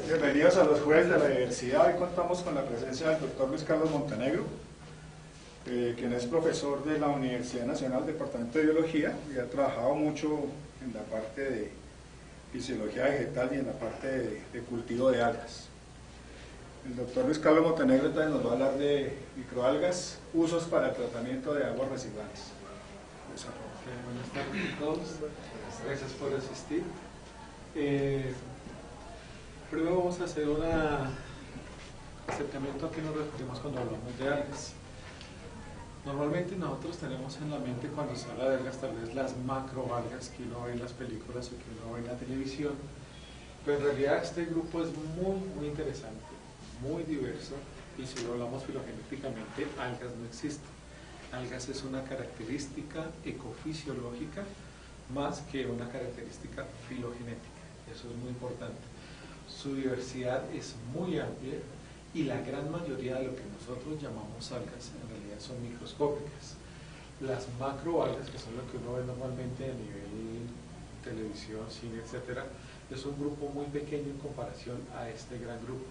Bienvenidos a los Jueves de la Diversidad. Hoy contamos con la presencia del doctor Luis Carlos Montenegro, quien es profesor de la Universidad Nacional, Departamento de Biología, y ha trabajado mucho en la parte de fisiología vegetal y en la parte de cultivo de algas. El doctor Luis Carlos Montenegro también nos va a hablar de microalgas, usos para el tratamiento de aguas residuales. Buenas tardes a todos, gracias por asistir. Primero vamos a hacer un acercamiento a qué nos referimos cuando hablamos de algas. Normalmente nosotros tenemos en la mente, cuando se habla de algas, tal vez las macroalgas que uno ve en las películas o que uno ve en la televisión, pero en realidad este grupo es muy interesante, muy diverso, y si lo hablamos filogenéticamente, algas no existen. Algas es una característica ecofisiológica más que una característica filogenética. Eso es muy importante. Su diversidad es muy amplia y la gran mayoría de lo que nosotros llamamos algas en realidad son microscópicas. Las macroalgas, que son lo que uno ve normalmente a nivel televisión, cine, etc., es un grupo muy pequeño en comparación a este gran grupo.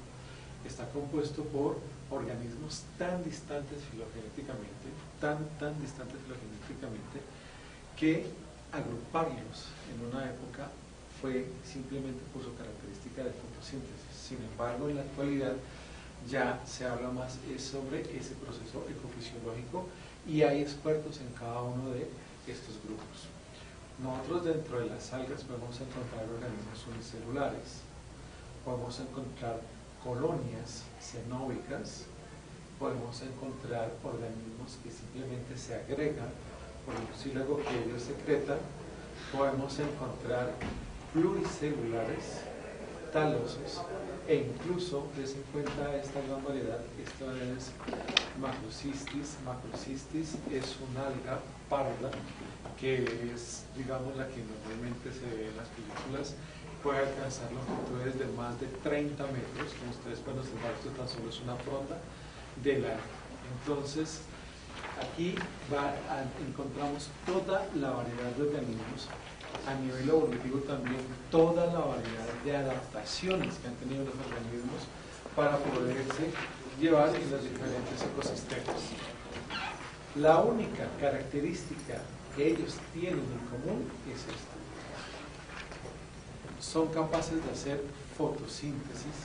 Está compuesto por organismos tan distantes filogenéticamente, tan distantes filogenéticamente, que agruparlos en una época fue simplemente por su característica de fotosíntesis. Sin embargo, en la actualidad ya se habla más sobre ese proceso ecofisiológico y hay expertos en cada uno de estos grupos. Nosotros dentro de las algas podemos encontrar organismos unicelulares, podemos encontrar colonias cenóbicas, podemos encontrar organismos que simplemente se agregan por el mucílago que ellos secretan, podemos encontrar pluricelulares, talosos, e incluso, des en cuenta esta gran variedad, esto es Macrocystis. Macrocystis es una alga parda que es, digamos, la que normalmente se ve en las películas. Puede alcanzar longitudes de más de 30 metros, como ustedes pueden observar, esto tan solo es una fronda del alga. Entonces, aquí encontramos toda la variedad de organismos, a nivel evolutivo también toda la variedad de adaptaciones que han tenido los organismos para poderse llevar en los diferentes ecosistemas. La única característica que ellos tienen en común es esta: son capaces de hacer fotosíntesis,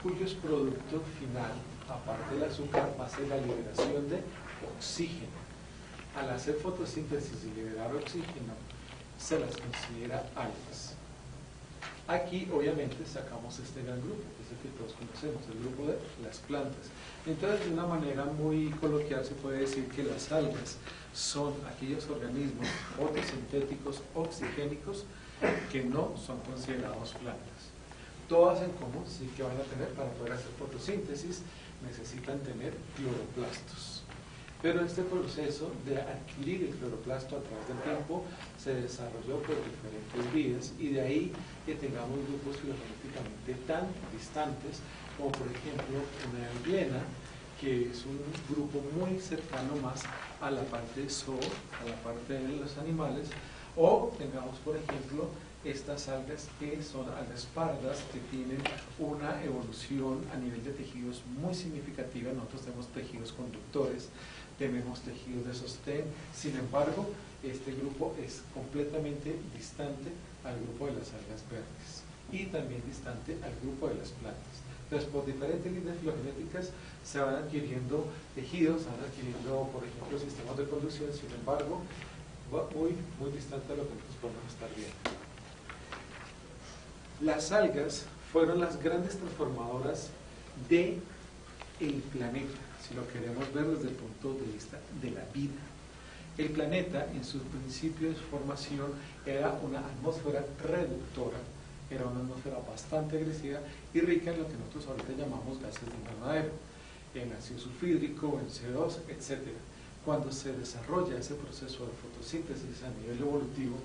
cuyos productos final, aparte del azúcar, va a ser la liberación de oxígeno. Al hacer fotosíntesis y liberar oxígeno, se las considera algas. Aquí obviamente sacamos este gran grupo, que es el que todos conocemos, el grupo de las plantas. Entonces, de una manera muy coloquial se puede decir que las algas son aquellos organismos fotosintéticos oxigénicos que no son considerados plantas. Todas en común sí que van a tener, para poder hacer fotosíntesis, necesitan tener cloroplastos. Pero este proceso de adquirir el cloroplasto a través del tiempo se desarrolló por diferentes vías, y de ahí que tengamos grupos filogenéticamente tan distantes como, por ejemplo, una euglena, que es un grupo muy cercano más a la parte zoo, a la parte de los animales, o tengamos, por ejemplo, estas algas que son algas pardas, que tienen una evolución a nivel de tejidos muy significativa. Nosotros tenemos tejidos conductores, tenemos tejidos de sostén. Sin embargo, este grupo es completamente distante al grupo de las algas verdes y también distante al grupo de las plantas. Entonces, por diferentes líneas filogenéticas se van adquiriendo tejidos, se van adquiriendo, por ejemplo, sistemas de conducción. Sin embargo, va muy distante a lo que nosotros podemos estar viendo. Las algas fueron las grandes transformadoras del planeta, si lo queremos ver desde el punto de vista de la vida. El planeta, en su principio de formación, era una atmósfera reductora, era una atmósfera bastante agresiva y rica en lo que nosotros ahorita llamamos gases de invernadero, en ácido sulfídrico, en CO2, etc. Cuando se desarrolla ese proceso de fotosíntesis a nivel evolutivo,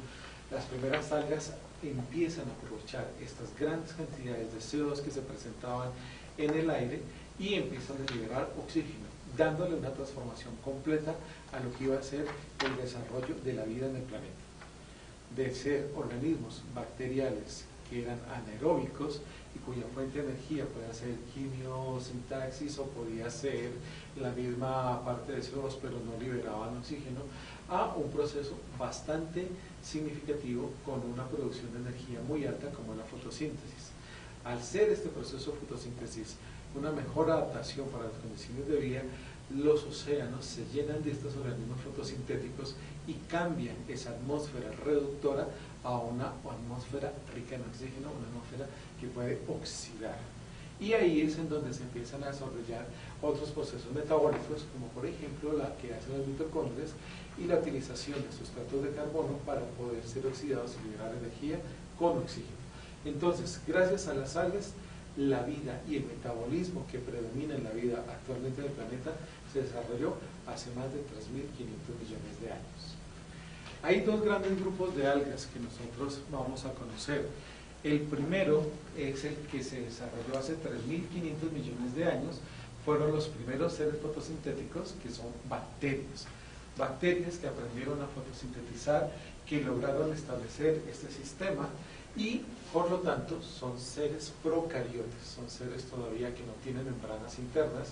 las primeras algas empiezan a aprovechar estas grandes cantidades de CO2 que se presentaban en el aire y empiezan a liberar oxígeno, dándole una transformación completa a lo que iba a ser el desarrollo de la vida en el planeta. De ser organismos bacteriales que eran anaeróbicos y cuya fuente de energía podía ser quimiosintaxis o podía ser la misma parte de CO2, pero no liberaban oxígeno, a un proceso bastante significativo con una producción de energía muy alta como la fotosíntesis. Al ser este proceso de fotosíntesis una mejor adaptación para las condiciones de vida, los océanos se llenan de estos organismos fotosintéticos y cambian esa atmósfera reductora a una atmósfera rica en oxígeno, una atmósfera que puede oxidar. Y ahí es en donde se empiezan a desarrollar otros procesos metabólicos, como por ejemplo la que hacen los mitocondrias y la utilización de sustratos de carbono para poder ser oxidados y liberar energía con oxígeno. Entonces, gracias a las algas, la vida y el metabolismo que predomina en la vida actualmente en el planeta se desarrolló hace más de 3.500 millones de años. Hay dos grandes grupos de algas que nosotros vamos a conocer. El primero es el que se desarrolló hace 3.500 millones de años. Fueron los primeros seres fotosintéticos, que son bacterias. Bacterias que aprendieron a fotosintetizar, que lograron establecer este sistema y por lo tanto son seres procariotes, son seres todavía que no tienen membranas internas.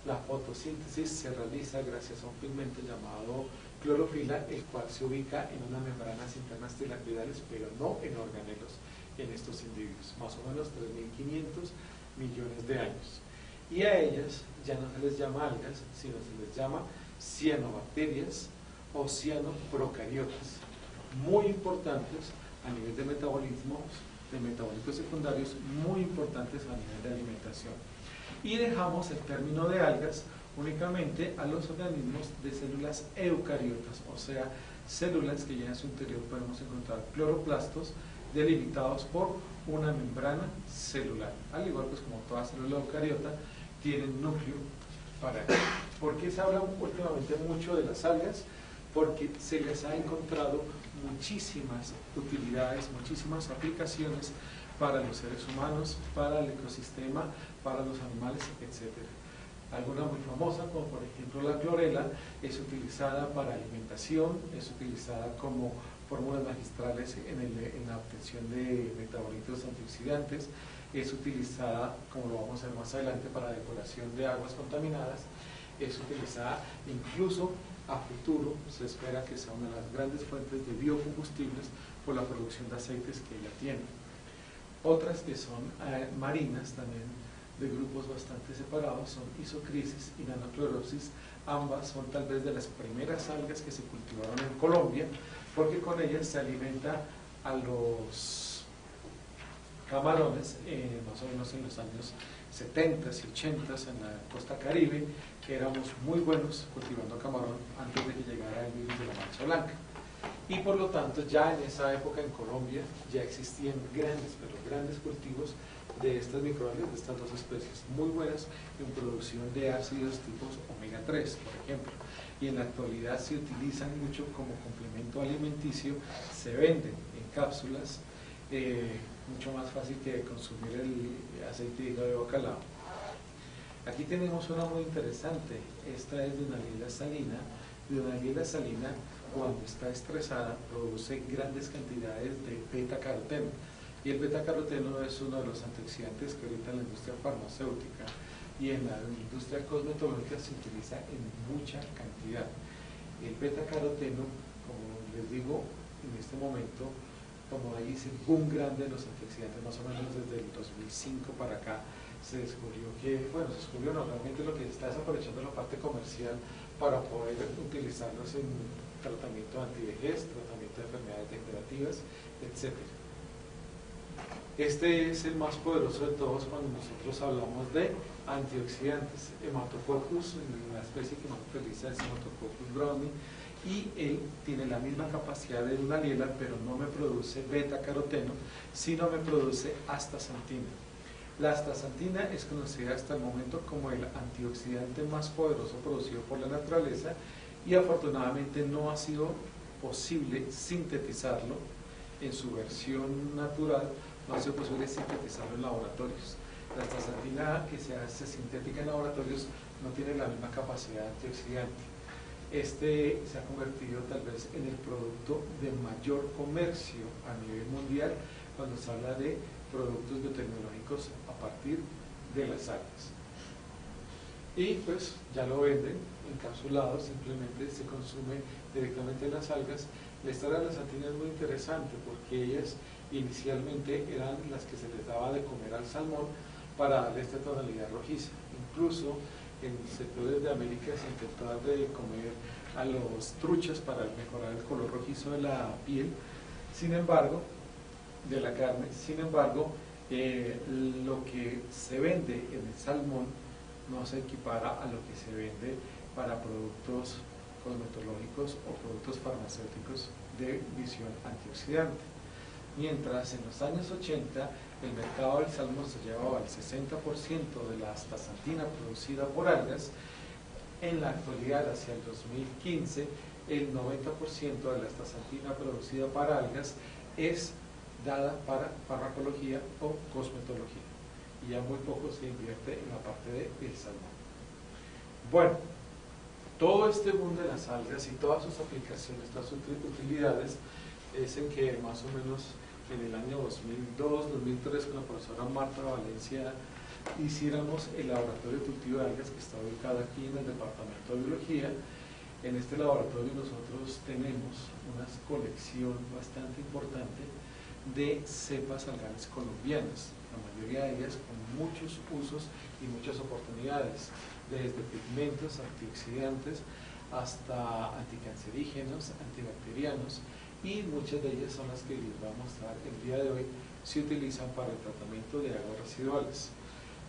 La fotosíntesis se realiza gracias a un pigmento llamado clorofila, el cual se ubica en unas membranas internas tilacoidales, pero no en organelos en estos individuos, más o menos 3.500 millones de años. Y a ellas ya no se les llama algas, sino se les llama cianobacterias o cianoprocariotas, muy importantes a nivel de metabólicos secundarios, muy importantes a nivel de alimentación. Y dejamos el término de algas únicamente a los organismos de células eucariotas, o sea, células que ya en su interior podemos encontrar cloroplastos delimitados por una membrana celular, al igual pues como toda célula eucariota tienen núcleo para ello. ¿Por qué se habla últimamente mucho de las algas? Porque se les ha encontrado muchísimas utilidades, muchísimas aplicaciones para los seres humanos, para el ecosistema, para los animales, etc. Alguna muy famosa, como por ejemplo la clorela, es utilizada para alimentación, es utilizada como fórmulas magistrales en la obtención de metabolitos antioxidantes, es utilizada, como lo vamos a ver más adelante, para depuración de aguas contaminadas, es utilizada incluso a futuro, se espera que sea una de las grandes fuentes de biocombustibles por la producción de aceites que ella tiene. Otras que son marinas también, de grupos bastante separados, son isocrisis y nanocloropsis. Ambas son tal vez de las primeras algas que se cultivaron en Colombia, porque con ellas se alimenta a los camarones, más o menos en los años 70s y 80s en la costa caribe, que éramos muy buenos cultivando camarón antes de que llegara el virus de la mancha blanca. Y por lo tanto ya en esa época en Colombia ya existían grandes, pero grandes cultivos de estas microalgas, de estas dos especies, muy buenas en producción de ácidos tipos omega 3, por ejemplo. Y en la actualidad se utilizan mucho como complemento alimenticio, se venden en cápsulas, mucho más fácil que consumir el aceite de hígado de bacalao. Aquí tenemos una muy interesante, esta es de una liela salina. De una liela salina, cuando está estresada, produce grandes cantidades de beta-caroteno. Y el beta-caroteno es uno de los antioxidantes que ahorita en la industria farmacéutica y en la industria cosmetológica se utiliza en mucha cantidad. El beta-caroteno, como les digo, en este momento, como ahí dice, boom grande de los antioxidantes, más o menos desde el 2005 para acá, se descubrió que, bueno, se descubrió no, realmente lo que se está desaprovechando la parte comercial para poder utilizarlos en tratamiento antivejez, tratamiento de enfermedades degenerativas, etc. Este es el más poderoso de todos cuando nosotros hablamos de antioxidantes. Hematococcus, la especie que más utiliza es Hematococcus brownie, y él tiene la misma capacidad de una liela, pero no me produce beta-caroteno, sino me produce astaxantina. La astaxantina es conocida hasta el momento como el antioxidante más poderoso producido por la naturaleza y afortunadamente no ha sido posible sintetizarlo en su versión natural, no ha sido posible sintetizarlo en laboratorios. La astaxantina que se hace sintética en laboratorios no tiene la misma capacidad antioxidante. Este se ha convertido tal vez en el producto de mayor comercio a nivel mundial cuando se habla de productos biotecnológicos a partir de las algas. Y pues ya lo venden encapsulado, simplemente se consume directamente en las algas. La historia de la santina es muy interesante porque ellas inicialmente eran las que se les daba de comer al salmón para darle esta tonalidad rojiza. Incluso en sectores de América se intentó darle de comer a los truchas para mejorar el color rojizo de la piel, sin embargo, de la carne. Sin embargo, lo que se vende en el salmón no se equipara a lo que se vende para productos cosmetológicos o productos farmacéuticos de visión antioxidante. Mientras en los años 80 el mercado del salmón se llevaba el 60% de la astaxantina producida por algas, en la actualidad, hacia el 2015, el 90% de la astaxantina producida para algas es dada para farmacología o cosmetología, y ya muy poco se invierte en la parte del salmón. Bueno, todo este boom de las algas y todas sus aplicaciones, todas sus utilidades, es en que más o menos en el año 2002-2003 con la profesora Marta Valencia hiciéramos el laboratorio de cultivo de algas, que está ubicado aquí en el departamento de biología. En este laboratorio nosotros tenemos una colección bastante importante de cepas algales colombianas, la mayoría de ellas con muchos usos y muchas oportunidades, desde pigmentos, antioxidantes, hasta anticancerígenos, antibacterianos, y muchas de ellas son las que les voy a mostrar el día de hoy, se utilizan para el tratamiento de aguas residuales.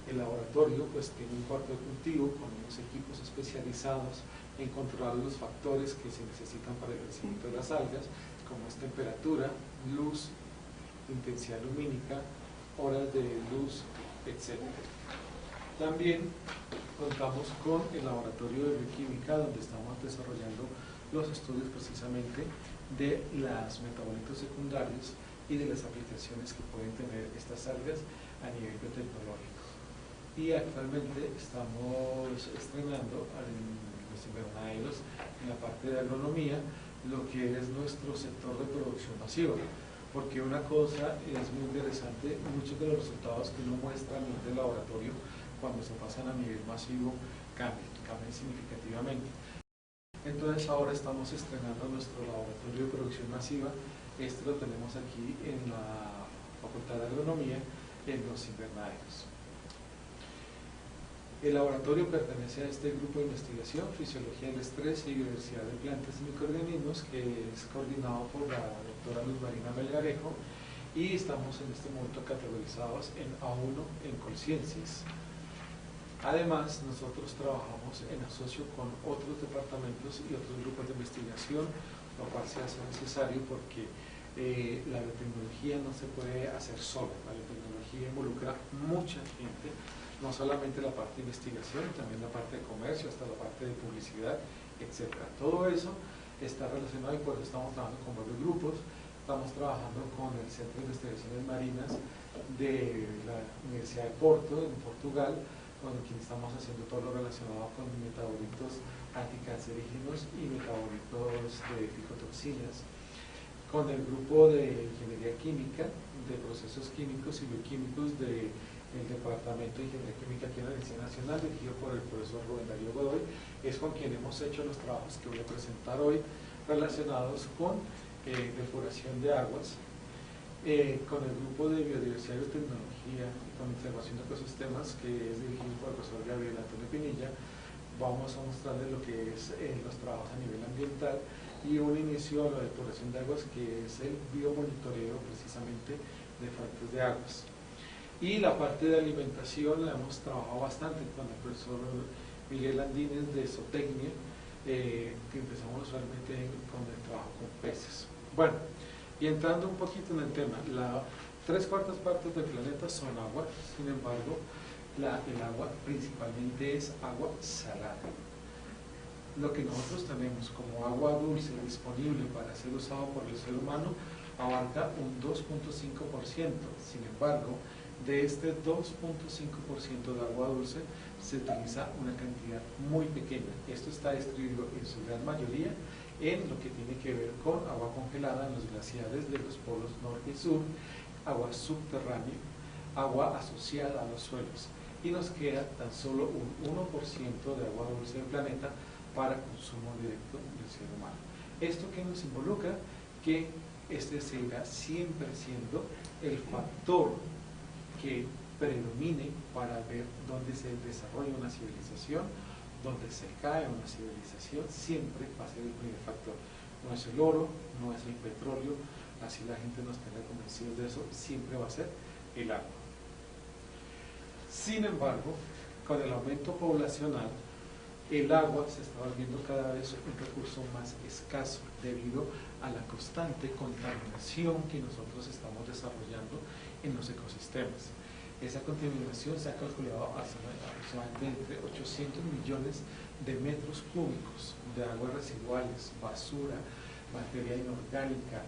El laboratorio pues tiene un cuarto de cultivo con unos equipos especializados en controlar los factores que se necesitan para el crecimiento de las algas, como es temperatura, luz, intensidad lumínica, horas de luz, etc. También contamos con el laboratorio de bioquímica, donde estamos desarrollando los estudios precisamente de los metabolitos secundarios y de las aplicaciones que pueden tener estas algas a nivel biotecnológico. Y actualmente estamos estrenando en los invernaderos, en la parte de agronomía, lo que es nuestro sector de producción masiva. Porque una cosa es muy interesante, muchos de los resultados que uno muestra a nivel de laboratorio, cuando se pasan a nivel masivo, cambian significativamente. Entonces ahora estamos estrenando nuestro laboratorio de producción masiva. Este lo tenemos aquí en la Facultad de Agronomía, en los invernaderos. El laboratorio pertenece a este grupo de investigación, Fisiología del Estrés y Diversidad de Plantas y Microorganismos, que es coordinado por la doctora Luz Marina Melgarejo, y estamos en este momento categorizados en A1 en Colciencias. Además, nosotros trabajamos en asocio con otros departamentos y otros grupos de investigación, lo cual se hace necesario porque la biotecnología no se puede hacer sola. La biotecnología involucra mucha gente, no solamente la parte de investigación, también la parte de comercio, hasta la parte de publicidad, etc. Todo eso está relacionado, y por eso estamos trabajando con varios grupos. Estamos trabajando con el Centro de Investigaciones Marinas de la Universidad de Porto, en Portugal, con quien estamos haciendo todo lo relacionado con metabolitos anticancerígenos y metabolitos de ficotoxinas, con el grupo de Ingeniería Química, de Procesos Químicos y Bioquímicos del Departamento de Ingeniería Química aquí en la Universidad Nacional, dirigido por el profesor Rubén Darío Godoy. Es con quien hemos hecho los trabajos que voy a presentar hoy, relacionados con depuración de aguas, con el grupo de Biodiversidad y Biotecnología y con Conservación de Ecosistemas, que es dirigido por el profesor Gabriel Antonio Pinilla. Vamos a mostrarles lo que es los trabajos a nivel ambiental y un inicio a la depuración de aguas, que es el biomonitoreo precisamente de fuentes de aguas. Y la parte de alimentación la hemos trabajado bastante con el profesor Miguel Andínez de Zootecnia, que empezamos usualmente con el trabajo con peces. Bueno, y entrando un poquito en el tema, 3/4 partes del planeta son agua, sin embargo, el agua principalmente es agua salada. Lo que nosotros tenemos como agua dulce disponible para ser usado por el ser humano abarca un 2.5%. Sin embargo, de este 2.5% de agua dulce se utiliza una cantidad muy pequeña. Esto está distribuido en su gran mayoría en lo que tiene que ver con agua congelada en los glaciares de los polos norte y sur, agua subterránea, agua asociada a los suelos, y nos queda tan solo un 1% de agua dulce del planeta para consumo directo del ser humano. ¿Esto qué nos involucra? Que este será siempre siendo el factor que predomine para ver dónde se desarrolla una civilización, dónde se cae una civilización, siempre va a ser el primer factor. No es el oro, no es el petróleo, así la gente nos tenga convencidos de eso, siempre va a ser el agua. Sin embargo, con el aumento poblacional, el agua se está volviendo cada vez un recurso más escaso debido a la constante contaminación que nosotros estamos desarrollando en los ecosistemas. Esa contaminación se ha calculado aproximadamente entre 800 millones de metros cúbicos de aguas residuales, basura, materia inorgánica,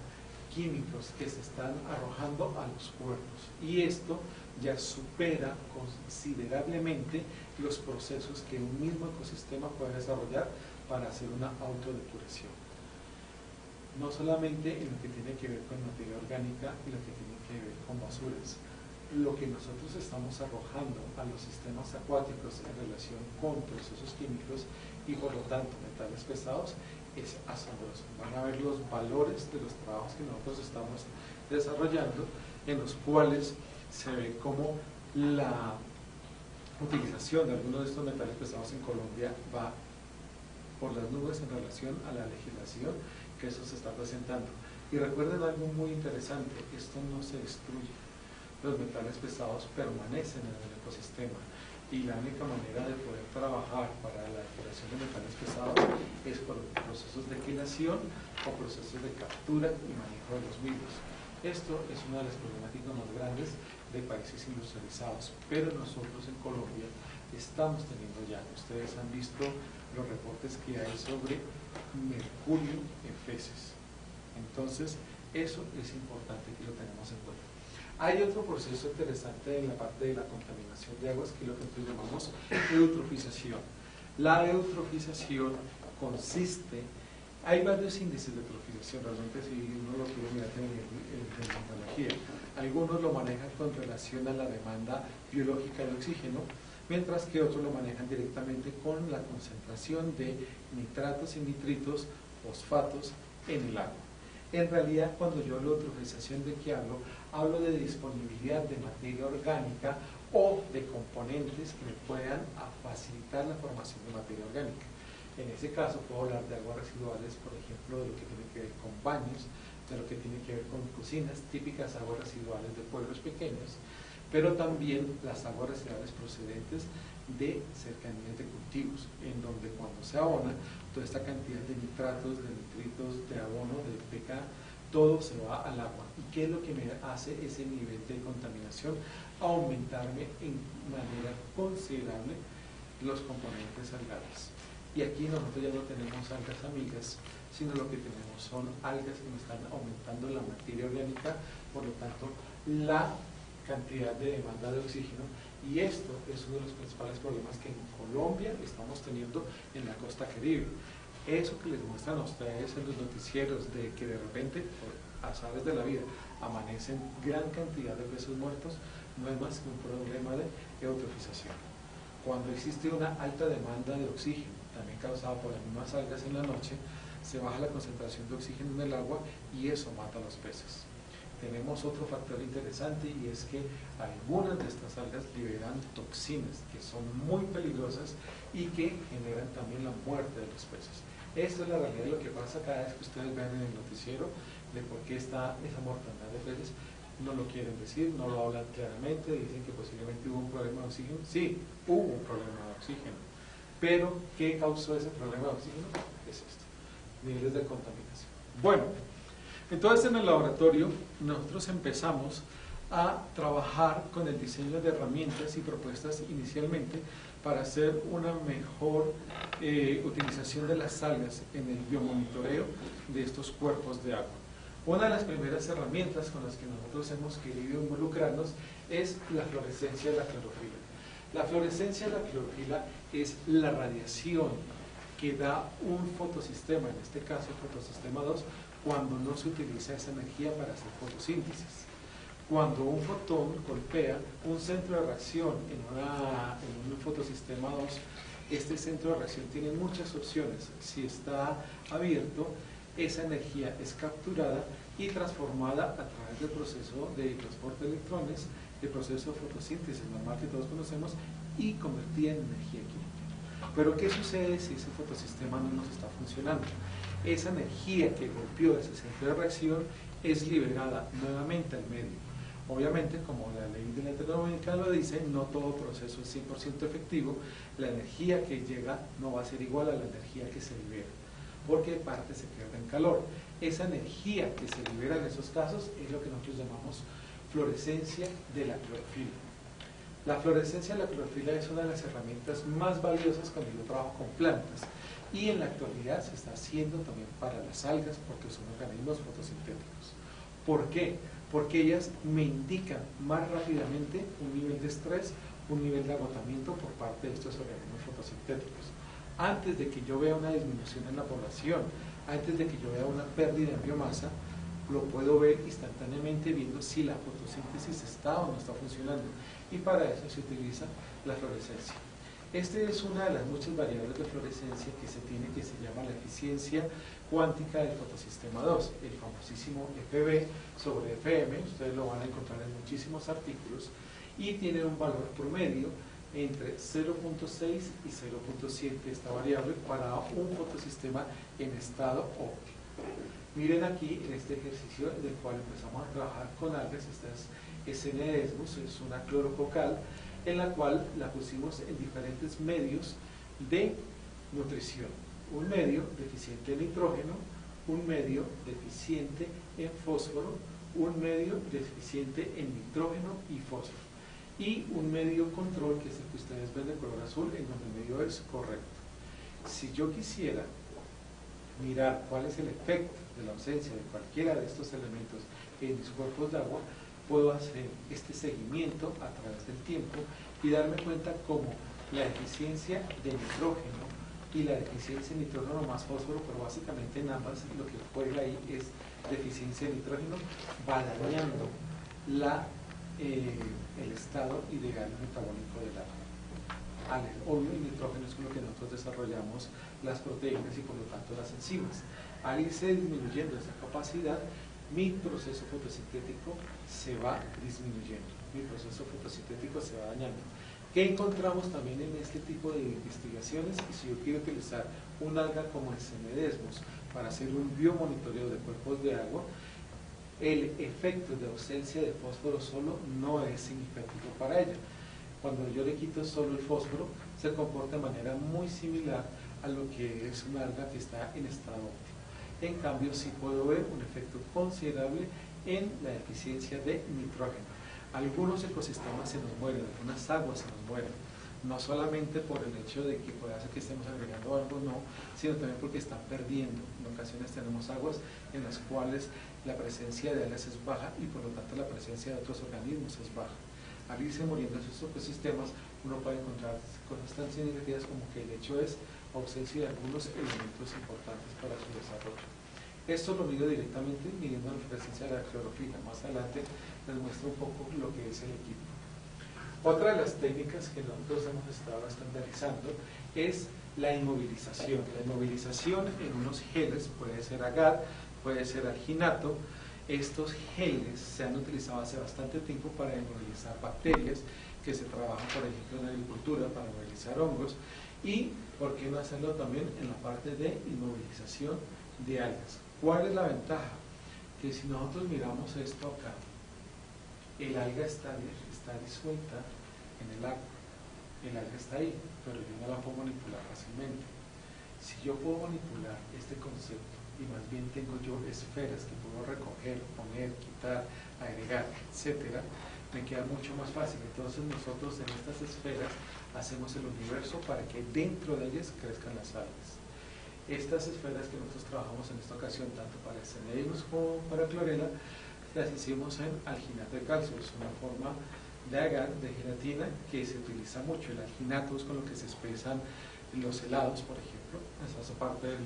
químicos que se están arrojando a los cuerpos, y esto ya supera considerablemente los procesos que un mismo ecosistema puede desarrollar para hacer una autodepuración. No solamente en lo que tiene que ver con materia orgánica y lo que tiene que ver con basuras. Lo que nosotros estamos arrojando a los sistemas acuáticos en relación con procesos químicos y por lo tanto metales pesados es asombroso. Van a ver los valores de los trabajos que nosotros estamos desarrollando, en los cuales se ve cómo la utilización de algunos de estos metales pesados en Colombia va por las nubes en relación a la legislación que eso se está presentando. Y recuerden algo muy interesante, esto no se destruye, los metales pesados permanecen en el ecosistema, y la única manera de poder trabajar para la depuración de metales pesados es por procesos de quilación o procesos de captura y manejo de los mismos. Esto es una de las problemáticas más grandes de países industrializados, pero nosotros en Colombia estamos teniendo ya, ustedes han visto los reportes que hay sobre mercurio en feces. Entonces, eso es importante que lo tengamos en cuenta. Hay otro proceso interesante en la parte de la contaminación de aguas, que es lo que nosotros llamamos eutrofización. La eutrofización consiste, hay varios índices de eutrofización, realmente si uno lo quiere mirar en tecnología. Algunos lo manejan con relación a la demanda biológica de oxígeno, mientras que otros lo manejan directamente con la concentración de nitratos y nitritos, fosfatos en el agua. En realidad, cuando yo hablo de eutrofización, ¿de qué hablo? Hablo de disponibilidad de materia orgánica o de componentes que me puedan facilitar la formación de materia orgánica. En ese caso puedo hablar de aguas residuales, por ejemplo, de lo que tiene que ver con baños, de lo que tiene que ver con cocinas, típicas aguas residuales de pueblos pequeños, pero también las aguas residuales procedentes de cercanías de cultivos, en donde cuando se abona, toda esta cantidad de nitratos, de nitritos, de abono, de pK, todo se va al agua. ¿Y qué es lo que me hace ese nivel de contaminación? Aumentarme en manera considerable los componentes algales. Y aquí nosotros ya no tenemos algas amigas, sino lo que tenemos son algas que nos están aumentando la materia orgánica, por lo tanto, la cantidad de demanda de oxígeno, y esto es uno de los principales problemas que en Colombia estamos teniendo en la costa caribe. Eso que les muestran a ustedes en los noticieros de que de repente, por azares de la vida, amanecen gran cantidad de peces muertos, no es más que un problema de eutrofización. Cuando existe una alta demanda de oxígeno, también causada por las mismas algas en la noche, se baja la concentración de oxígeno en el agua y eso mata a los peces. Tenemos otro factor interesante, y es que algunas de estas algas liberan toxinas que son muy peligrosas y que generan también la muerte de los peces. Esta es la realidad de lo que pasa cada vez que ustedes ven en el noticiero de por qué está esa mortandad de peces. No lo quieren decir, no lo hablan claramente, dicen que posiblemente hubo un problema de oxígeno. Sí, hubo un problema de oxígeno, pero ¿qué causó ese problema de oxígeno? Es esto, niveles de contaminación. Bueno, entonces en el laboratorio nosotros empezamos a trabajar con el diseño de herramientas y propuestas inicialmente para hacer una mejor utilización de las algas en el biomonitoreo de estos cuerpos de agua. Una de las primeras herramientas con las que nosotros hemos querido involucrarnos es la fluorescencia de la clorofila. La fluorescencia de la clorofila es la radiación que da un fotosistema, en este caso fotosistema 2, cuando no se utiliza esa energía para hacer fotosíntesis. Cuando un fotón golpea un centro de reacción en un fotosistema 2, este centro de reacción tiene muchas opciones. Si está abierto, esa energía es capturada y transformada a través del proceso de transporte de electrones, el proceso de fotosíntesis normal que todos conocemos, y convertida en energía química. Pero ¿qué sucede si ese fotosistema no nos está funcionando? Esa energía que golpeó ese centro de reacción es liberada nuevamente al medio. Obviamente, como la ley de la termodinámica lo dice, no todo proceso es 100% efectivo. La energía que llega no va a ser igual a la energía que se libera, porque parte se pierde en calor. Esa energía que se libera en esos casos es lo que nosotros llamamos fluorescencia de la clorofila. La fluorescencia de la clorofila es una de las herramientas más valiosas cuando yo trabajo con plantas, y en la actualidad se está haciendo también para las algas, porque son organismos fotosintéticos. ¿Por qué? Porque ellas me indican más rápidamente un nivel de estrés, un nivel de agotamiento por parte de estos organismos fotosintéticos. Antes de que yo vea una disminución en la población, antes de que yo vea una pérdida en biomasa, lo puedo ver instantáneamente viendo si la fotosíntesis está o no está funcionando, y para eso se utiliza la fluorescencia. Esta es una de las muchas variables de fluorescencia que se tiene, que se llama la eficiencia cuántica del fotosistema 2, el famosísimo FB sobre FM. Ustedes lo van a encontrar en muchísimos artículos, y tiene un valor promedio entre 0.6 y 0.7 esta variable para un fotosistema en estado óptimo. Miren aquí en este ejercicio en el cual empezamos a trabajar con algas. Esta es SN-Desmus, es una clorococal, en la cual la pusimos en diferentes medios de nutrición. Un medio deficiente en nitrógeno, un medio deficiente en fósforo, un medio deficiente en nitrógeno y fósforo, y un medio control, que es el que ustedes ven de color azul, en donde el medio es correcto. Si yo quisiera mirar cuál es el efecto de la ausencia de cualquiera de estos elementos en mis cuerpos de agua, puedo hacer este seguimiento a través del tiempo y darme cuenta cómo la deficiencia de nitrógeno y la deficiencia de nitrógeno más fósforo, pero básicamente en ambas lo que juega ahí es deficiencia de nitrógeno, va dañando el estado ideal metabólico del agua. Obvio, el nitrógeno es con lo que nosotros desarrollamos las proteínas y por lo tanto las enzimas. Al irse disminuyendo esa capacidad, mi proceso fotosintético se va disminuyendo, mi proceso fotosintético se va dañando. ¿Qué encontramos también en este tipo de investigaciones? Y si yo quiero utilizar un alga como el SN-Desmus para hacer un biomonitoreo de cuerpos de agua, el efecto de ausencia de fósforo solo no es significativo para ella. Cuando yo le quito solo el fósforo, se comporta de manera muy similar a lo que es una alga que está en estado óptimo. En cambio, sí puedo ver un efecto considerable en la deficiencia de nitrógeno. Algunos ecosistemas se nos mueren, algunas aguas se nos mueren, no solamente por el hecho de que puede hacer que estemos agregando algo, no, sino también porque están perdiendo. En ocasiones tenemos aguas en las cuales la presencia de algas es baja y por lo tanto la presencia de otros organismos es baja. Al irse muriendo esos ecosistemas, uno puede encontrar cosas tan significativas como que el hecho es ausencia de algunos elementos importantes para su desarrollo. Esto lo mido directamente midiendo la fluorescencia de la clorofila. Más adelante les muestro un poco lo que es el equipo. Otra de las técnicas que nosotros hemos estado estandarizando es la inmovilización. La inmovilización en unos geles, puede ser agar, puede ser alginato. Estos geles se han utilizado hace bastante tiempo para inmovilizar bacterias, que se trabajan, por ejemplo, en la agricultura para inmovilizar hongos, y por qué no hacerlo también en la parte de inmovilización de algas. ¿Cuál es la ventaja? Que si nosotros miramos esto acá, el alga está disuelta en el agua, el alga está ahí, pero yo no la puedo manipular fácilmente. Si yo puedo manipular este concepto, y más bien tengo yo esferas que puedo recoger, poner, quitar, agregar, etcétera, me queda mucho más fácil. Entonces nosotros en estas esferas hacemos el universo para que dentro de ellas crezcan las algas. Estas esferas que nosotros trabajamos en esta ocasión, tanto para SN-Desmus como para clorela, las hicimos en alginato de calcio. Es una forma de agar, de gelatina, que se utiliza mucho. El alginato es con lo que se espesan los helados, por ejemplo. Esa es parte del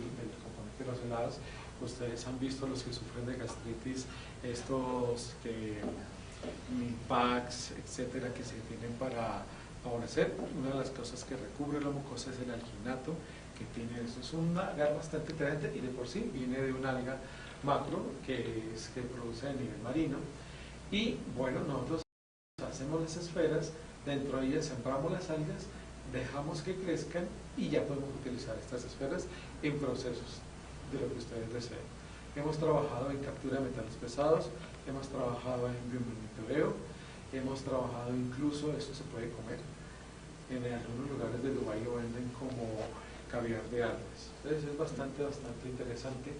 componente de los helados. Ustedes han visto los que sufren de gastritis, estos que packs, etcétera, que se tienen para favorecer. Una de las cosas que recubre la mucosa es el alginato, que tiene, eso es un agar bastante interesante y de por sí viene de un alga macro que produce a nivel marino. Y bueno, nosotros hacemos las esferas, dentro de ellas sembramos las algas, dejamos que crezcan y ya podemos utilizar estas esferas en procesos de lo que ustedes deseen. Hemos trabajado en captura de metales pesados, hemos trabajado en biomonitoreo, hemos trabajado incluso, esto se puede comer, en algunos lugares de Dubái lo venden como caviar de algas. Entonces es bastante interesante.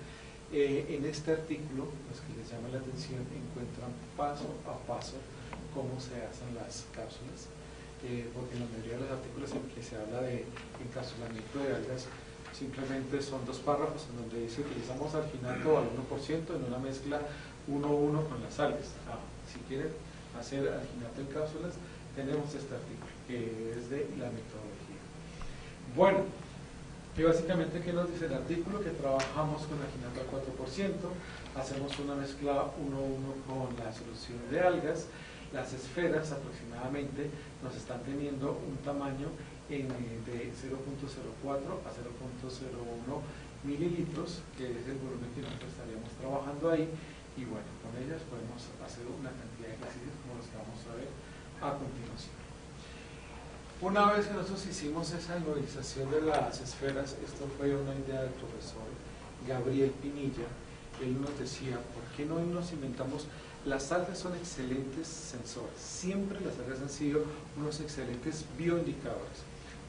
En este artículo, los que les llama la atención encuentran paso a paso cómo se hacen las cápsulas, porque en la mayoría de los artículos en que se habla de encapsulamiento de algas simplemente son 2 párrafos en donde dice utilizamos alginato al 1% en una mezcla 1:1 con las algas. Si quieren hacer alginato en cápsulas, tenemos este artículo que es de la metodología. Bueno, y básicamente, ¿qué nos dice el artículo? Que trabajamos con alginato al 4%, hacemos una mezcla 1:1 con la solución de algas. Las esferas aproximadamente nos están teniendo un tamaño de 0.04 a 0.01 mililitros, que es el volumen que nosotros estaríamos trabajando ahí, y bueno, con ellas podemos hacer una cantidad de ejercicios como los que vamos a ver a continuación. Una vez que nosotros hicimos esa anodización de las esferas, esto fue una idea del profesor Gabriel Pinilla. Él nos decía, ¿por qué no nos inventamos? Las algas son excelentes sensores, siempre las algas han sido unos excelentes bioindicadores.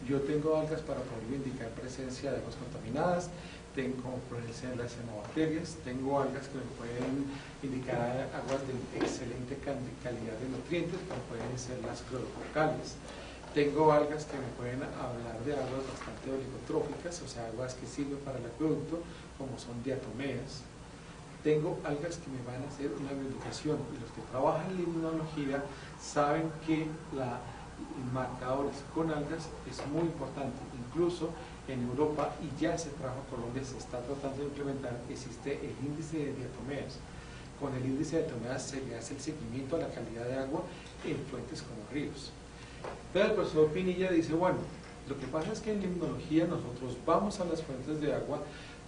Yo tengo algas para poder indicar presencia de aguas contaminadas, tengo presencia de las cianobacterias, tengo algas que me pueden indicar aguas de excelente calidad de nutrientes, como pueden ser las clorofocales. Tengo algas que me pueden hablar de aguas bastante oligotróficas, o sea, aguas que sirven para el acueducto, como son diatomeas. Tengo algas que me van a hacer una bioindicación, y los que trabajan en limnología saben que marcadores con algas es muy importante. Incluso en Europa, y ya se trajo a Colombia, se está tratando de implementar, existe el índice de diatomeas. Con el índice de diatomeas se le hace el seguimiento a la calidad de agua en fuentes como ríos. Pero el profesor Pinilla dice, bueno, lo que pasa es que en limnología nosotros vamos a las fuentes de agua,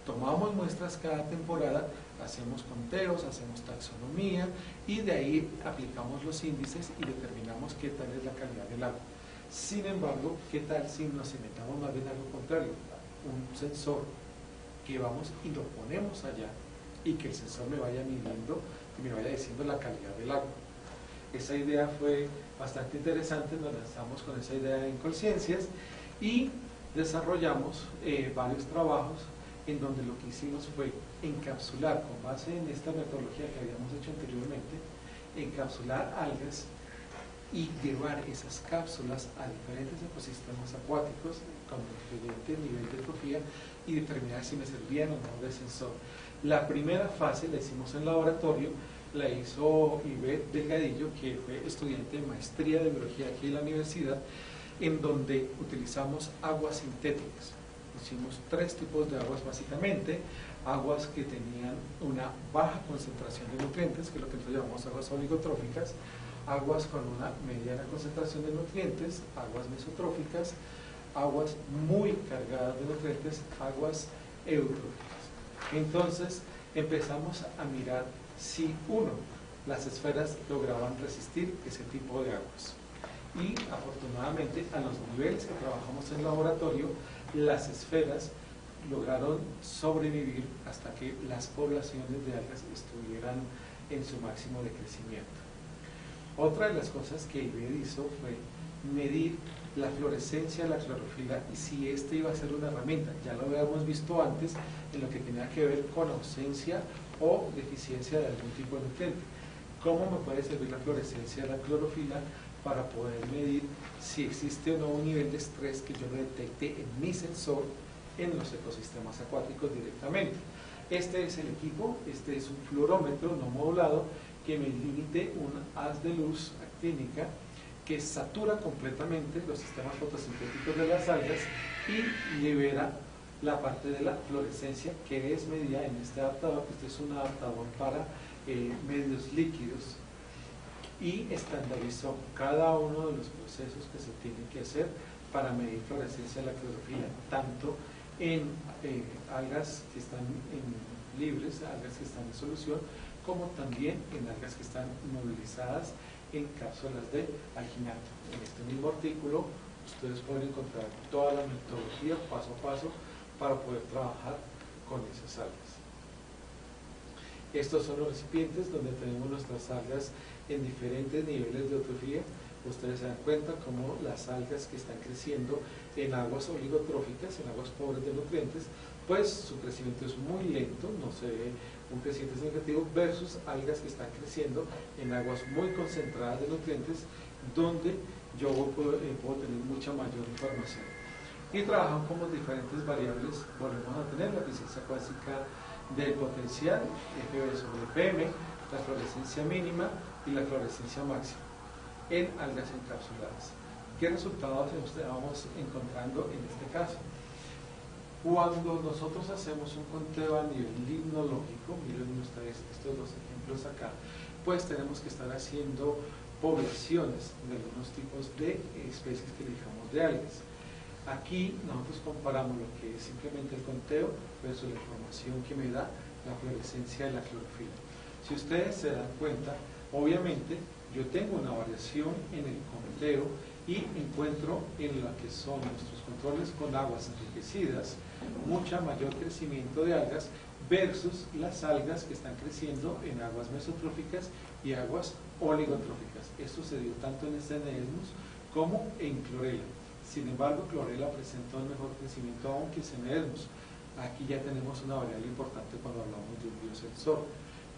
tomamos muestras cada temporada, hacemos conteos, hacemos taxonomía y de ahí aplicamos los índices y determinamos qué tal es la calidad del agua. Sin embargo, ¿qué tal si nos inventamos más bien algo contrario? Un sensor que vamos y lo ponemos allá y que el sensor me vaya midiendo y me vaya diciendo la calidad del agua. Esa idea fue bastante interesante, nos lanzamos con esa idea en Colciencias y desarrollamos varios trabajos en donde lo que hicimos fue encapsular, con base en esta metodología que habíamos hecho anteriormente, encapsular algas y llevar esas cápsulas a diferentes ecosistemas acuáticos con diferente nivel de atrofia y determinar si me servían o no de sensor. La primera fase la hicimos en laboratorio, la hizo Ivette Delgadillo, que fue estudiante de maestría de biología aquí en la universidad, en donde utilizamos aguas sintéticas. Hicimos 3 tipos de aguas básicamente, aguas que tenían una baja concentración de nutrientes, que es lo que nosotros llamamos aguas oligotróficas, aguas con una mediana concentración de nutrientes, aguas mesotróficas, aguas muy cargadas de nutrientes, aguas eutróficas. Entonces empezamos a mirar si las esferas lograban resistir ese tipo de aguas. Y afortunadamente a los niveles que trabajamos en laboratorio, las esferas lograron sobrevivir hasta que las poblaciones de algas estuvieran en su máximo de crecimiento. Otra de las cosas que Ivette hizo fue medir la fluorescencia de la clorofila y si este iba a ser una herramienta. Ya lo habíamos visto antes en lo que tenía que ver con ausencia o deficiencia de algún tipo de nutriente. ¿Cómo me puede servir la fluorescencia de la clorofila para poder medir si existe o no un nivel de estrés que yo lo detecte en mi sensor en los ecosistemas acuáticos directamente? Este es el equipo, este es un fluorómetro no modulado que me limite un haz de luz actínica que satura completamente los sistemas fotosintéticos de las algas y libera la parte de la fluorescencia que es medida en este adaptador. Este es un adaptador para medios líquidos y estandarizó cada uno de los procesos que se tienen que hacer para medir fluorescencia de la clorofila, tanto en algas que están libres, algas que están en solución, como también en algas que están movilizadas en cápsulas de alginato. En este mismo artículo ustedes pueden encontrar toda la metodología paso a paso para poder trabajar con esas algas. Estos son los recipientes donde tenemos nuestras algas en diferentes niveles de eutrofía. Ustedes se dan cuenta como las algas que están creciendo en aguas oligotróficas, en aguas pobres de nutrientes, pues su crecimiento es muy lento, no se ve un crecimiento significativo, versus algas que están creciendo en aguas muy concentradas de nutrientes, donde yo puedo tener mucha mayor información. Y trabajan como diferentes variables. Volvemos a tener la eficiencia básica del potencial, FB sobre PM, la fluorescencia mínima y la fluorescencia máxima en algas encapsuladas. ¿Qué resultados vamos encontrando en este caso? Cuando nosotros hacemos un conteo a nivel limnológico, miren ustedes estos dos ejemplos acá, pues tenemos que estar haciendo poblaciones de algunos tipos de especies que elijamos de algas. Aquí nosotros comparamos lo que es simplemente el conteo versus la información que me da la fluorescencia de la clorofila. Si ustedes se dan cuenta, obviamente yo tengo una variación en el conteo y encuentro en lo que son nuestros controles con aguas enriquecidas mucha mayor crecimiento de algas versus las algas que están creciendo en aguas mesotróficas y aguas oligotróficas. Esto se dio tanto en Cneismus como en clorela. Sin embargo, clorela presentó un mejor crecimiento aún que Cneismus. Aquí ya tenemos una variable importante cuando hablamos de un biosensor.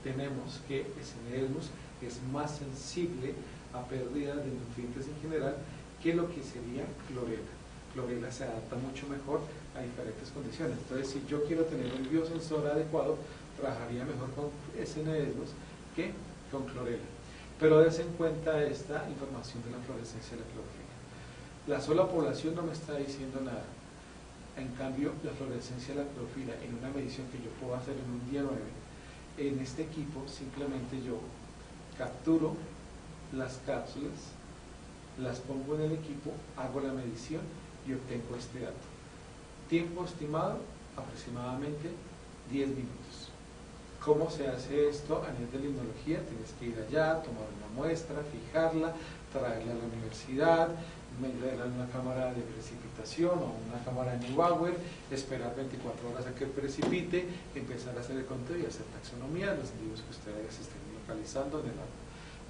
Tenemos que Cneismus es más sensible a pérdidas de nutrientes en general que lo que sería clorela. Clorela se adapta mucho mejor a diferentes condiciones. Entonces, si yo quiero tener un biosensor adecuado, trabajaría mejor con Cneismus que con clorela. Pero dense en cuenta esta información de la fluorescencia de la clorofila. La sola población no me está diciendo nada. En cambio, la fluorescencia de la clorofila en una medición que yo puedo hacer en un día 9, en este equipo simplemente yo capturo las cápsulas, las pongo en el equipo, hago la medición y obtengo este dato. Tiempo estimado, aproximadamente 10 minutos. ¿Cómo se hace esto a nivel de limnología? Tienes que ir allá, tomar una muestra, fijarla, traerla a la universidad, meterla en una cámara de precipitación o una cámara de Neubauer, esperar 24 horas a que precipite, empezar a hacer el conteo y hacer taxonomía de los individuos que ustedes estén localizando en el agua.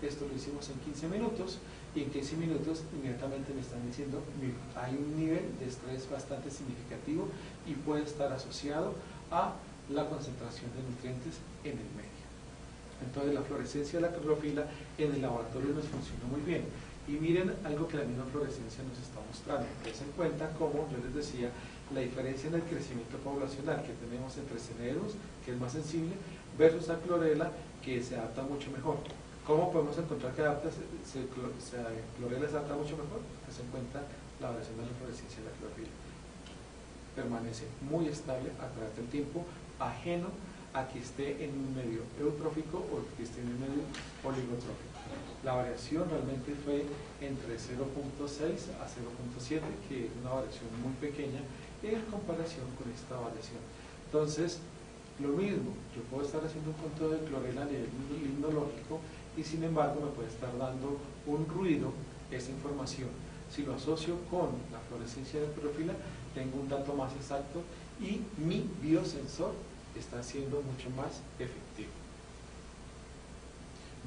Esto lo hicimos en 15 minutos y en 15 minutos inmediatamente me están diciendo hay un nivel de estrés bastante significativo y puede estar asociado a la concentración de nutrientes en el medio. Entonces la fluorescencia de la clorofila en el laboratorio nos funcionó muy bien. Y miren algo que la misma fluorescencia nos está mostrando. Tengan en cuenta, como yo les decía, la diferencia en el crecimiento poblacional que tenemos entre Cneismus, que es más sensible, versus a clorela, que se adapta mucho mejor. ¿Cómo podemos encontrar que clorela se adapta mucho mejor? Tengan en cuenta la variación de la fluorescencia de la clorofila. Permanece muy estable a través del tiempo, ajeno a que esté en un medio eutrófico o que esté en un medio oligotrófico. La variación realmente fue entre 0.6 a 0.7, que es una variación muy pequeña en comparación con esta variación. Entonces, lo mismo, yo puedo estar haciendo un conteo de clorela a nivel limnológico y sin embargo me puede estar dando un ruido esta información. Si lo asocio con la fluorescencia de la clorofila, tengo un dato más exacto y mi biosensor está siendo mucho más efectivo.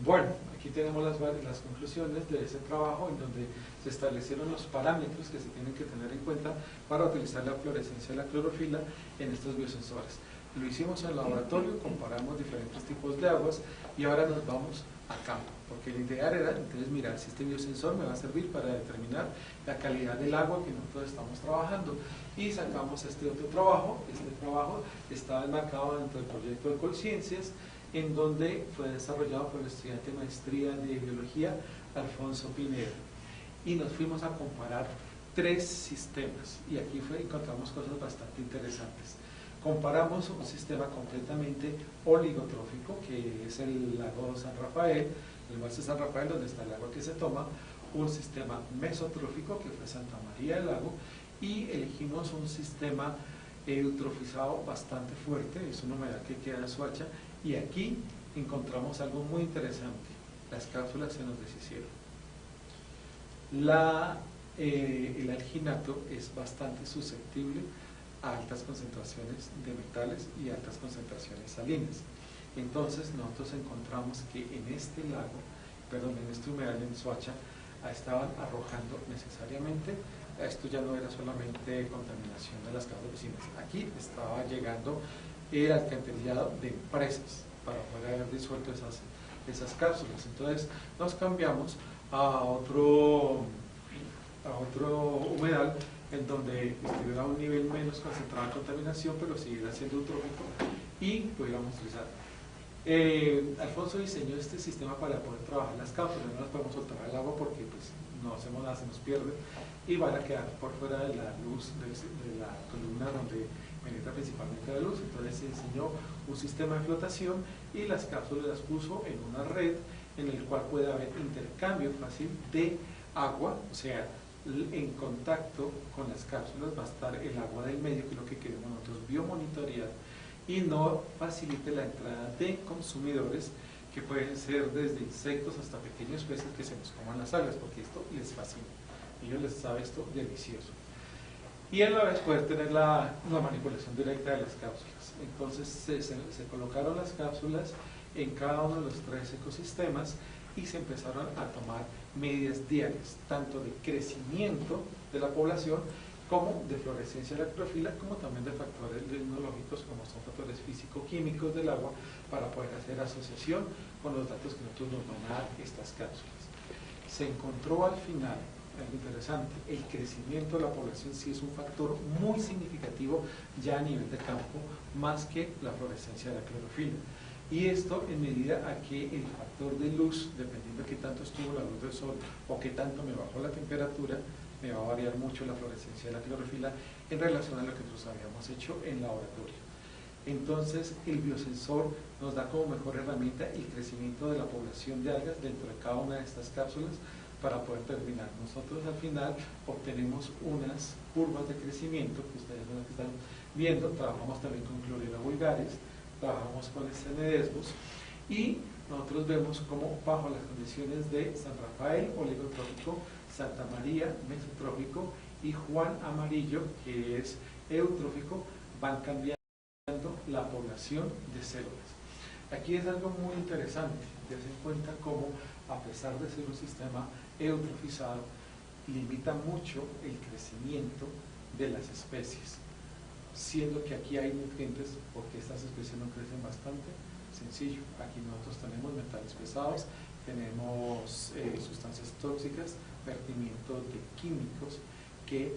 Bueno, aquí tenemos las conclusiones de ese trabajo en donde se establecieron los parámetros que se tienen que tener en cuenta para utilizar la fluorescencia de la clorofila en estos biosensores. Lo hicimos en el laboratorio, comparamos diferentes tipos de aguas y ahora nos vamos a campo, porque el ideal era entonces mirar si este biosensor me va a servir para determinar la calidad del agua que nosotros estamos trabajando, y sacamos este otro trabajo. Este trabajo está enmarcado dentro del proyecto de Colciencias, en donde fue desarrollado por el estudiante de maestría de biología Alfonso Pineda, y nos fuimos a comparar 3 sistemas y aquí encontramos cosas bastante interesantes. Comparamos un sistema completamente oligotrófico, que es el lago San Rafael, el embalse San Rafael, donde está el agua que se toma, un sistema mesotrófico que fue Santa María del Lago, y elegimos un sistema eutrofizado bastante fuerte, es una humedad que queda en Soacha, y aquí encontramos algo muy interesante: las cápsulas se nos deshicieron. El alginato es bastante susceptible a altas concentraciones de metales y altas concentraciones salinas. Entonces nosotros encontramos que en este lago, perdón, en este humedal en Soacha, estaban arrojando necesariamente, esto ya no era solamente contaminación de las casas vecinas, aquí estaba llegando el alcantarillado de empresas para poder haber disuelto esas cápsulas. Entonces nos cambiamos a otro humedal en donde estuviera a un nivel menos concentrado de contaminación, pero siguiera siendo eutrófico y pudiéramos utilizar. Alfonso diseñó este sistema para poder trabajar las cápsulas. No las podemos soltar al agua porque pues, no hacemos nada, se nos pierde y van a quedar por fuera de la luz de la columna donde penetra principalmente la luz. Entonces se diseñó un sistema de flotación y las cápsulas las puso en una red en el cual puede haber intercambio fácil de agua, o sea, en contacto con las cápsulas va a estar el agua del medio, que es lo que queremos nosotros biomonitorear, y no facilite la entrada de consumidores que pueden ser desde insectos hasta pequeños peces que se nos coman las algas, porque esto les fascina, a ellos les sabe esto delicioso. Y a la vez poder tener la manipulación directa de las cápsulas. Entonces se colocaron las cápsulas en cada uno de los 3 ecosistemas y se empezaron a tomar medidas diarias, tanto de crecimiento de la población como de fluorescencia de la clorofila, como también de factores limnológicos como son factores físico-químicos del agua, para poder hacer asociación con los datos que nosotros nos van a dar estas cápsulas. Se encontró al final algo interesante: el crecimiento de la población sí es un factor muy significativo ya a nivel de campo, más que la fluorescencia de la clorofila. Y esto en medida a que el factor de luz, dependiendo de qué tanto estuvo la luz del sol o qué tanto me bajó la temperatura, me va a variar mucho la fluorescencia de la clorofila en relación a lo que nosotros habíamos hecho en laboratorio. Entonces el biosensor nos da como mejor herramienta el crecimiento de la población de algas dentro de cada una de estas cápsulas para poder terminar. Nosotros al final obtenemos unas curvas de crecimiento que ustedes son las que están viendo. Trabajamos también con clorela vulgaris, trabajamos con escenedesmos y nosotros vemos cómo bajo las condiciones de San Rafael oligotrófico, Santa María mesotrófico y Juan Amarillo, que es eutrófico, van cambiando la población de células. Aquí es algo muy interesante, darse cuenta cómo, a pesar de ser un sistema eutrofizado, limita mucho el crecimiento de las especies, siendo que aquí hay nutrientes, porque estas especies no crecen bastante. Sencillo, aquí nosotros tenemos metales pesados, tenemos sustancias tóxicas, vertimiento de químicos que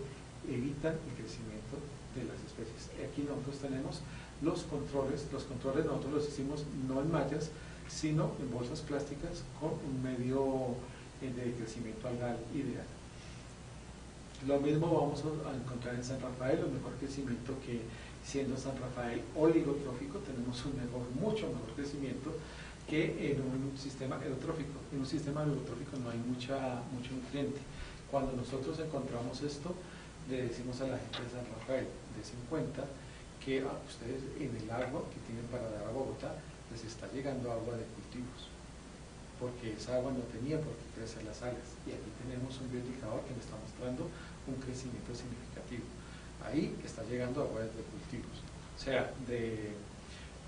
evitan el crecimiento de las especies. Aquí nosotros tenemos los controles nosotros los hicimos no en mallas, sino en bolsas plásticas con un medio de crecimiento algal ideal. Lo mismo vamos a encontrar en San Rafael, un mejor crecimiento que siendo San Rafael oligotrófico, tenemos mucho mejor crecimiento que en un sistema eutrófico. En un sistema eutrófico no hay mucho nutriente. Cuando nosotros encontramos esto, le decimos a la gente de San Rafael, des en cuenta que a ustedes en el agua que tienen para dar a Bogotá, les está llegando agua de cultivos, porque esa agua no tenía por qué crecer las algas, y aquí tenemos un bioindicador que me está mostrando un crecimiento significativo. Ahí está llegando agua de cultivos, o sea, de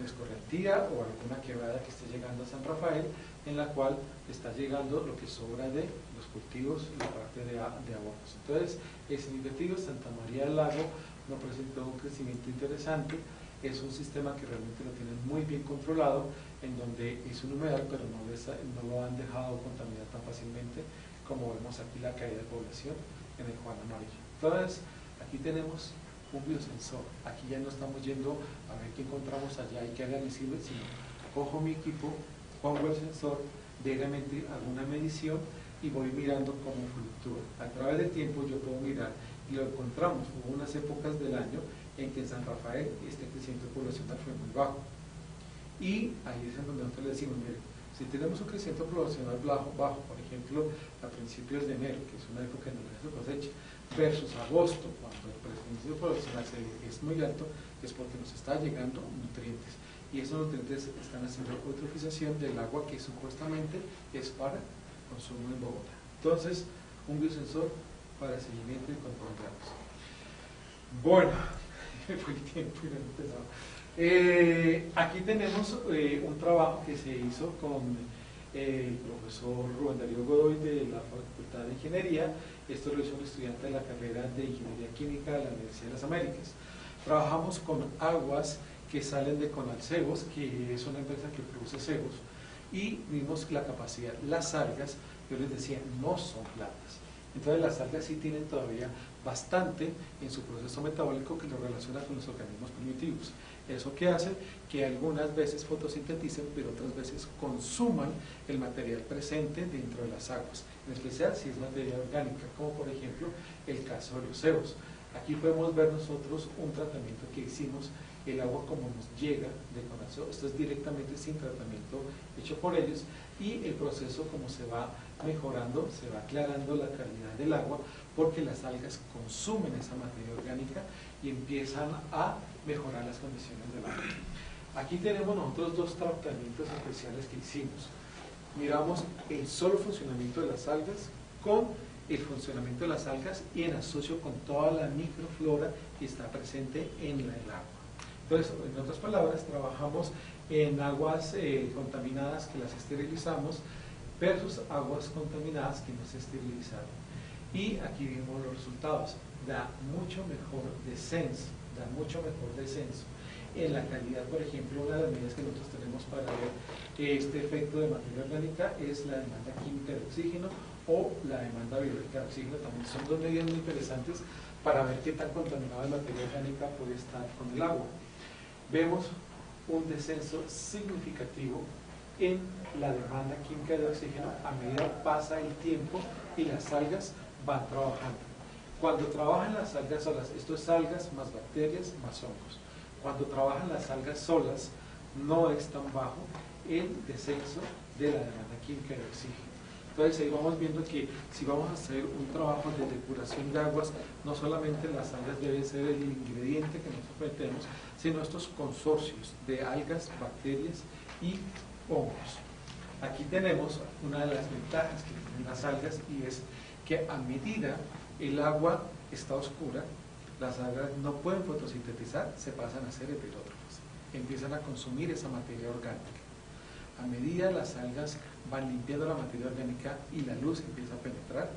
escorrentía o alguna quebrada que esté llegando a San Rafael, en la cual está llegando lo que sobra de los cultivos y la parte de abonos. Entonces, es significativo. Santa María del Lago no presentó un crecimiento interesante, es un sistema que realmente lo tienen muy bien controlado, en donde es un humedal, pero no lo han dejado contaminar tan fácilmente como vemos aquí la caída de población en el Juan Amarillo. Entonces, aquí tenemos un biosensor. Aquí ya no estamos yendo a ver qué encontramos allá y qué haga me sirve, sino cojo mi equipo, pongo el sensor, diariamente hago una medición y voy mirando cómo fluctúa. A través del tiempo yo puedo mirar y lo encontramos. Hubo unas épocas del año en que en San Rafael este crecimiento poblacional fue muy bajo. Y ahí es en donde nosotros le decimos, mire, Si tenemos un crecimiento poblacional bajo, por ejemplo, a principios de enero, que es una época en la que se cosecha, versus agosto, cuando el crecimiento poblacional es muy alto, es porque nos está llegando nutrientes. Y esos nutrientes están haciendo eutrofización del agua que supuestamente es para consumo en Bogotá. Entonces, un biosensor para seguimiento y control de aguas. Bueno, fue el tiempo y no he empezado. Aquí tenemos un trabajo que se hizo con el profesor Rubén Darío Godoy de la Facultad de Ingeniería. Esto lo hizo un estudiante de la carrera de Ingeniería Química de la Universidad de las Américas. Trabajamos con aguas que salen de Conalcebos, que es una empresa que produce cebos, y vimos la capacidad. Las algas, yo les decía, no son plantas. Entonces las algas sí tienen todavía bastante en su proceso metabólico que lo relaciona con los organismos primitivos. ¿Eso qué hace? Que algunas veces fotosinteticen, pero otras veces consuman el material presente dentro de las aguas, en especial si es materia orgánica, como por ejemplo el caso de los cebos. Aquí podemos ver nosotros un tratamiento que hicimos, el agua como nos llega de Conalcebos, esto es directamente sin tratamiento hecho por ellos, y el proceso como se va mejorando, se va aclarando la calidad del agua, porque las algas consumen esa materia orgánica y empiezan a mejorar las condiciones del agua. Aquí tenemos nosotros dos tratamientos especiales que hicimos. Miramos el solo funcionamiento de las algas con el funcionamiento de las algas y en asocio con toda la microflora que está presente en el agua. Entonces, en otras palabras, trabajamos en aguas contaminadas que las esterilizamos versus aguas contaminadas que no se esterilizaron. Y aquí vimos los resultados. Da mucho mejor descenso, en la calidad. Por ejemplo, una de las medidas que nosotros tenemos para ver este efecto de materia orgánica es la demanda química de oxígeno o la demanda biológica de oxígeno. También son dos medidas muy interesantes para ver qué tan contaminada la materia orgánica puede estar con el agua. Vemos un descenso significativo en la demanda química de oxígeno a medida que pasa el tiempo y las algas van trabajando. Cuando trabajan las algas solas, esto es algas más bacterias más hongos. Cuando trabajan las algas solas, no es tan bajo el descenso de la demanda química de oxígeno. Entonces ahí vamos viendo que si vamos a hacer un trabajo de depuración de aguas, no solamente las algas deben ser el ingrediente que nosotros metemos, sino estos consorcios de algas, bacterias y hongos. Aquí tenemos una de las ventajas que tienen las algas, y es que a medida el agua está oscura, las algas no pueden fotosintetizar, se pasan a ser heterótrofas, empiezan a consumir esa materia orgánica. A medida las algas van limpiando la materia orgánica y la luz empieza a penetrar,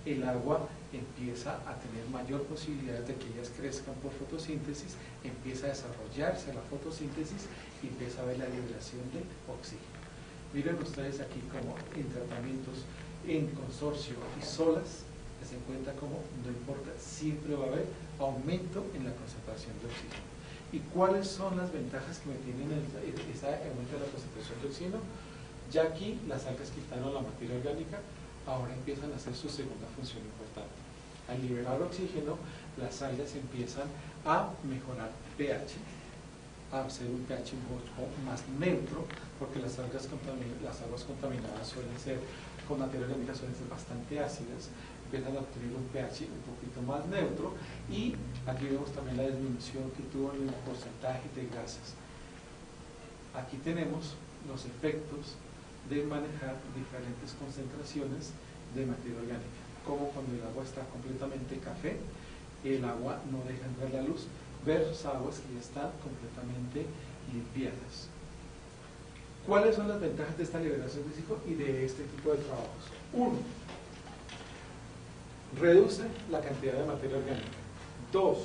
el agua empieza a tener mayor posibilidad de que ellas crezcan por fotosíntesis, empieza a desarrollarse la fotosíntesis y empieza a haber la liberación de oxígeno. Miren ustedes aquí como en tratamientos en consorcio y solas, se encuentra como no importa, siempre va a haber aumento en la concentración de oxígeno. ¿Y cuáles son las ventajas que me tienen ese aumento de la concentración de oxígeno? Ya aquí las algas quitaron la materia orgánica, ahora empiezan a hacer su segunda función importante. Al liberar oxígeno, las algas empiezan a mejorar pH, a hacer un pH un poco más neutro, porque las aguas contaminadas suelen ser, con materia orgánica suelen ser bastante ácidas, empiezan a obtener un pH un poquito más neutro, y aquí vemos también la disminución que tuvo en el porcentaje de grasas. Aquí tenemos los efectos de manejar diferentes concentraciones de materia orgánica, como cuando el agua está completamente café, el agua no deja entrar la luz, versus aguas que ya están completamente limpiadas. ¿Cuáles son las ventajas de esta liberación de oxígeno y de este tipo de trabajos? 1. Reduce la cantidad de materia orgánica. 2.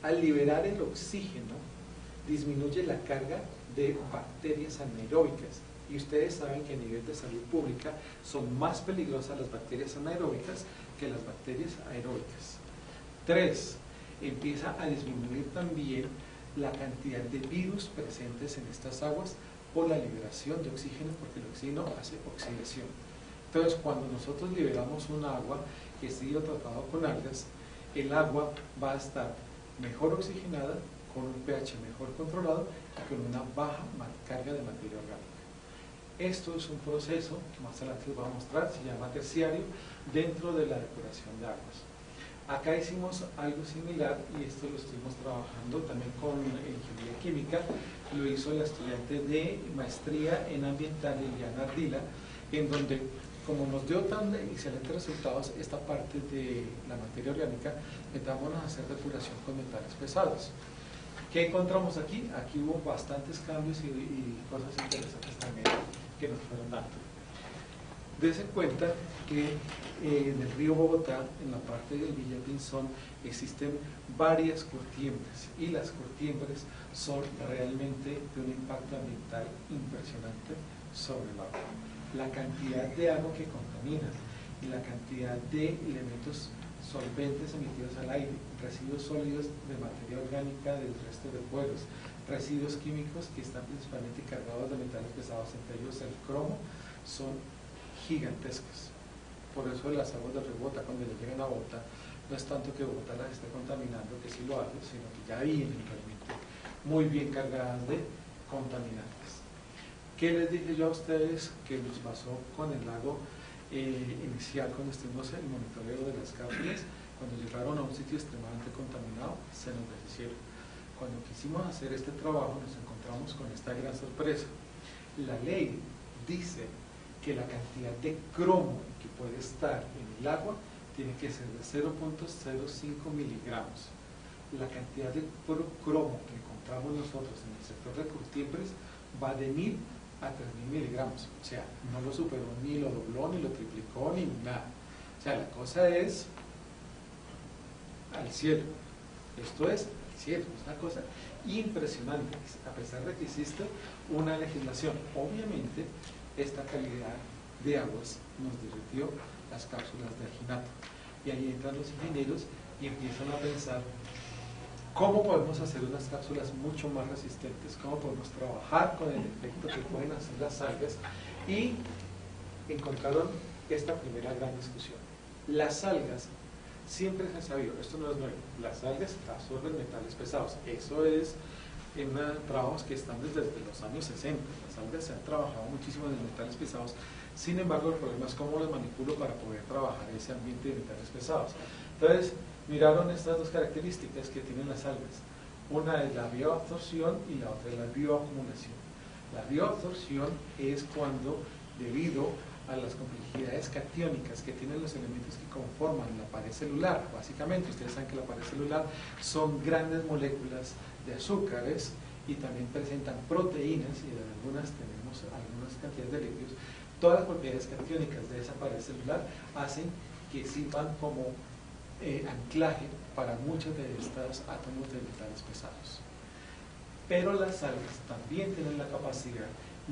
Al liberar el oxígeno, disminuye la carga de bacterias anaeróbicas. Y ustedes saben que a nivel de salud pública son más peligrosas las bacterias anaeróbicas que las bacterias aeróbicas. 3. Empieza a disminuir también la cantidad de virus presentes en estas aguas por la liberación de oxígeno, porque el oxígeno hace oxidación. Entonces, cuando nosotros liberamos un agua que ha sido tratado con algas, el agua va a estar mejor oxigenada, con un pH mejor controlado y con una baja carga de materia orgánica. Esto es un proceso que más adelante les voy a mostrar, se llama terciario, dentro de la depuración de aguas. Acá hicimos algo similar y esto lo estuvimos trabajando también con ingeniería química. Lo hizo la estudiante de maestría en ambiental, Liliana Ardila, en donde, como nos dio tan excelentes resultados esta parte de la materia orgánica, metámonos a hacer depuración con metales pesados. ¿Qué encontramos aquí? Aquí hubo bastantes cambios y cosas interesantes también que nos fueron dando. Dese cuenta que en el río Bogotá, en la parte del Villa Pinzón, existen varias cortiembres y las cortiembres son realmente de un impacto ambiental impresionante sobre el agua. La cantidad de agua que contamina y la cantidad de elementos solventes emitidos al aire, residuos sólidos de materia orgánica del resto de pueblos, residuos químicos que están principalmente cargados de metales pesados, entre ellos el cromo, son gigantescos. Por eso las aguas del río Bogotá, cuando le llegan a Bogotá, no es tanto que Bogotá las esté contaminando, que sí lo hace, sino que ya vienen realmente muy bien cargadas de contaminantes. ¿Qué les dije yo a ustedes que nos pasó con el lago inicial cuando estuvimos en el monitoreo de las cápsulas? Cuando llegaron a un sitio extremadamente contaminado, se nos deshicieron. Cuando quisimos hacer este trabajo, nos encontramos con esta gran sorpresa. La ley dice que la cantidad de cromo que puede estar en el agua tiene que ser de 0.05 miligramos. La cantidad de cromo que encontramos nosotros en el sector de cortiembres va de 1000 a 3000 miligramos. O sea, no lo superó, ni lo dobló, ni lo triplicó, ni nada. O sea, la cosa es al cielo. Esto es al cielo, es una cosa impresionante, a pesar de que existe una legislación. Obviamente, esta calidad de aguas nos derritió las cápsulas de alginato. Y ahí entran los ingenieros y empiezan a pensar cómo podemos hacer unas cápsulas mucho más resistentes, cómo podemos trabajar con el efecto que pueden hacer las algas, y encontraron esta primera gran discusión. Las algas, siempre se ha sabido, esto no es nuevo, las algas absorben metales pesados. Eso es en trabajos que están desde los años 60. Las algas se han trabajado muchísimo en metales pesados. Sin embargo, el problema es cómo los manipulo para poder trabajar ese ambiente de metales pesados. Entonces, miraron estas dos características que tienen las algas. Una es la bioabsorción y la otra es la bioacumulación. La bioabsorción es cuando, debido a las complejidades catiónicas que tienen los elementos que conforman la pared celular, básicamente, ustedes saben que la pared celular son grandes moléculas de azúcares y también presentan proteínas, y de algunas tenemos algunas cantidades de lípidos. Todas las propiedades catiónicas de esa pared celular hacen que sirvan como anclaje para muchos de estos átomos de metales pesados. Pero las algas también tienen la capacidad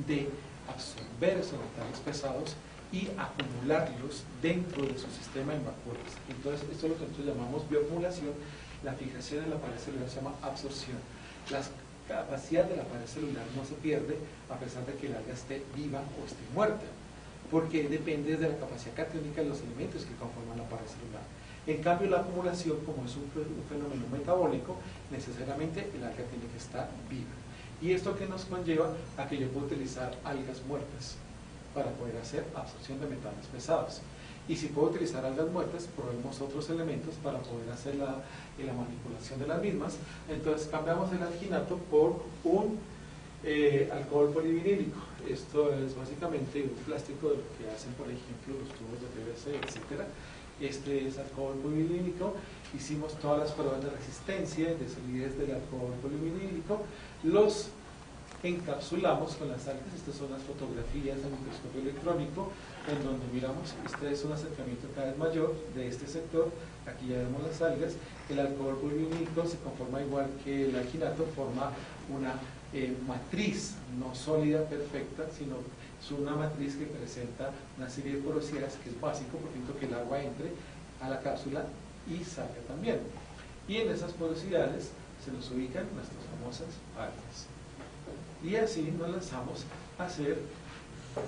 de absorber esos metales pesados y acumularlos dentro de su sistema en vacuolas. Entonces, esto es lo que nosotros llamamos bioacumulación. La fijación en la pared celular se llama absorción. La capacidad de la pared celular no se pierde a pesar de que el alga esté viva o esté muerta, porque depende de la capacidad catiónica de los elementos que conforman la pared celular. En cambio, la acumulación, como es un fenómeno metabólico, necesariamente el alga tiene que estar viva. Y esto que nos conlleva a que yo pueda utilizar algas muertas para poder hacer absorción de metales pesados. Y si puedo utilizar algas muertas, probemos otros elementos para poder hacer la manipulación de las mismas. Entonces cambiamos el alginato por un alcohol polivinílico. Esto es básicamente un plástico de lo que hacen, por ejemplo, los tubos de PVC, etc. Este es alcohol polivinílico. Hicimos todas las pruebas de resistencia, de solidez del alcohol polivinílico. Los encapsulamos con las algas. Estas son las fotografías del microscopio electrónico, en donde miramos, este es un acercamiento cada vez mayor de este sector. Aquí ya vemos las algas. El alcohol polivinílico se conforma igual que el alginato, forma una matriz no sólida perfecta, sino es una matriz que presenta una serie de porosidades, que es básico, por ejemplo, que el agua entre a la cápsula y salga también. Y en esas porosidades se nos ubican nuestras famosas algas. Y así nos lanzamos a hacer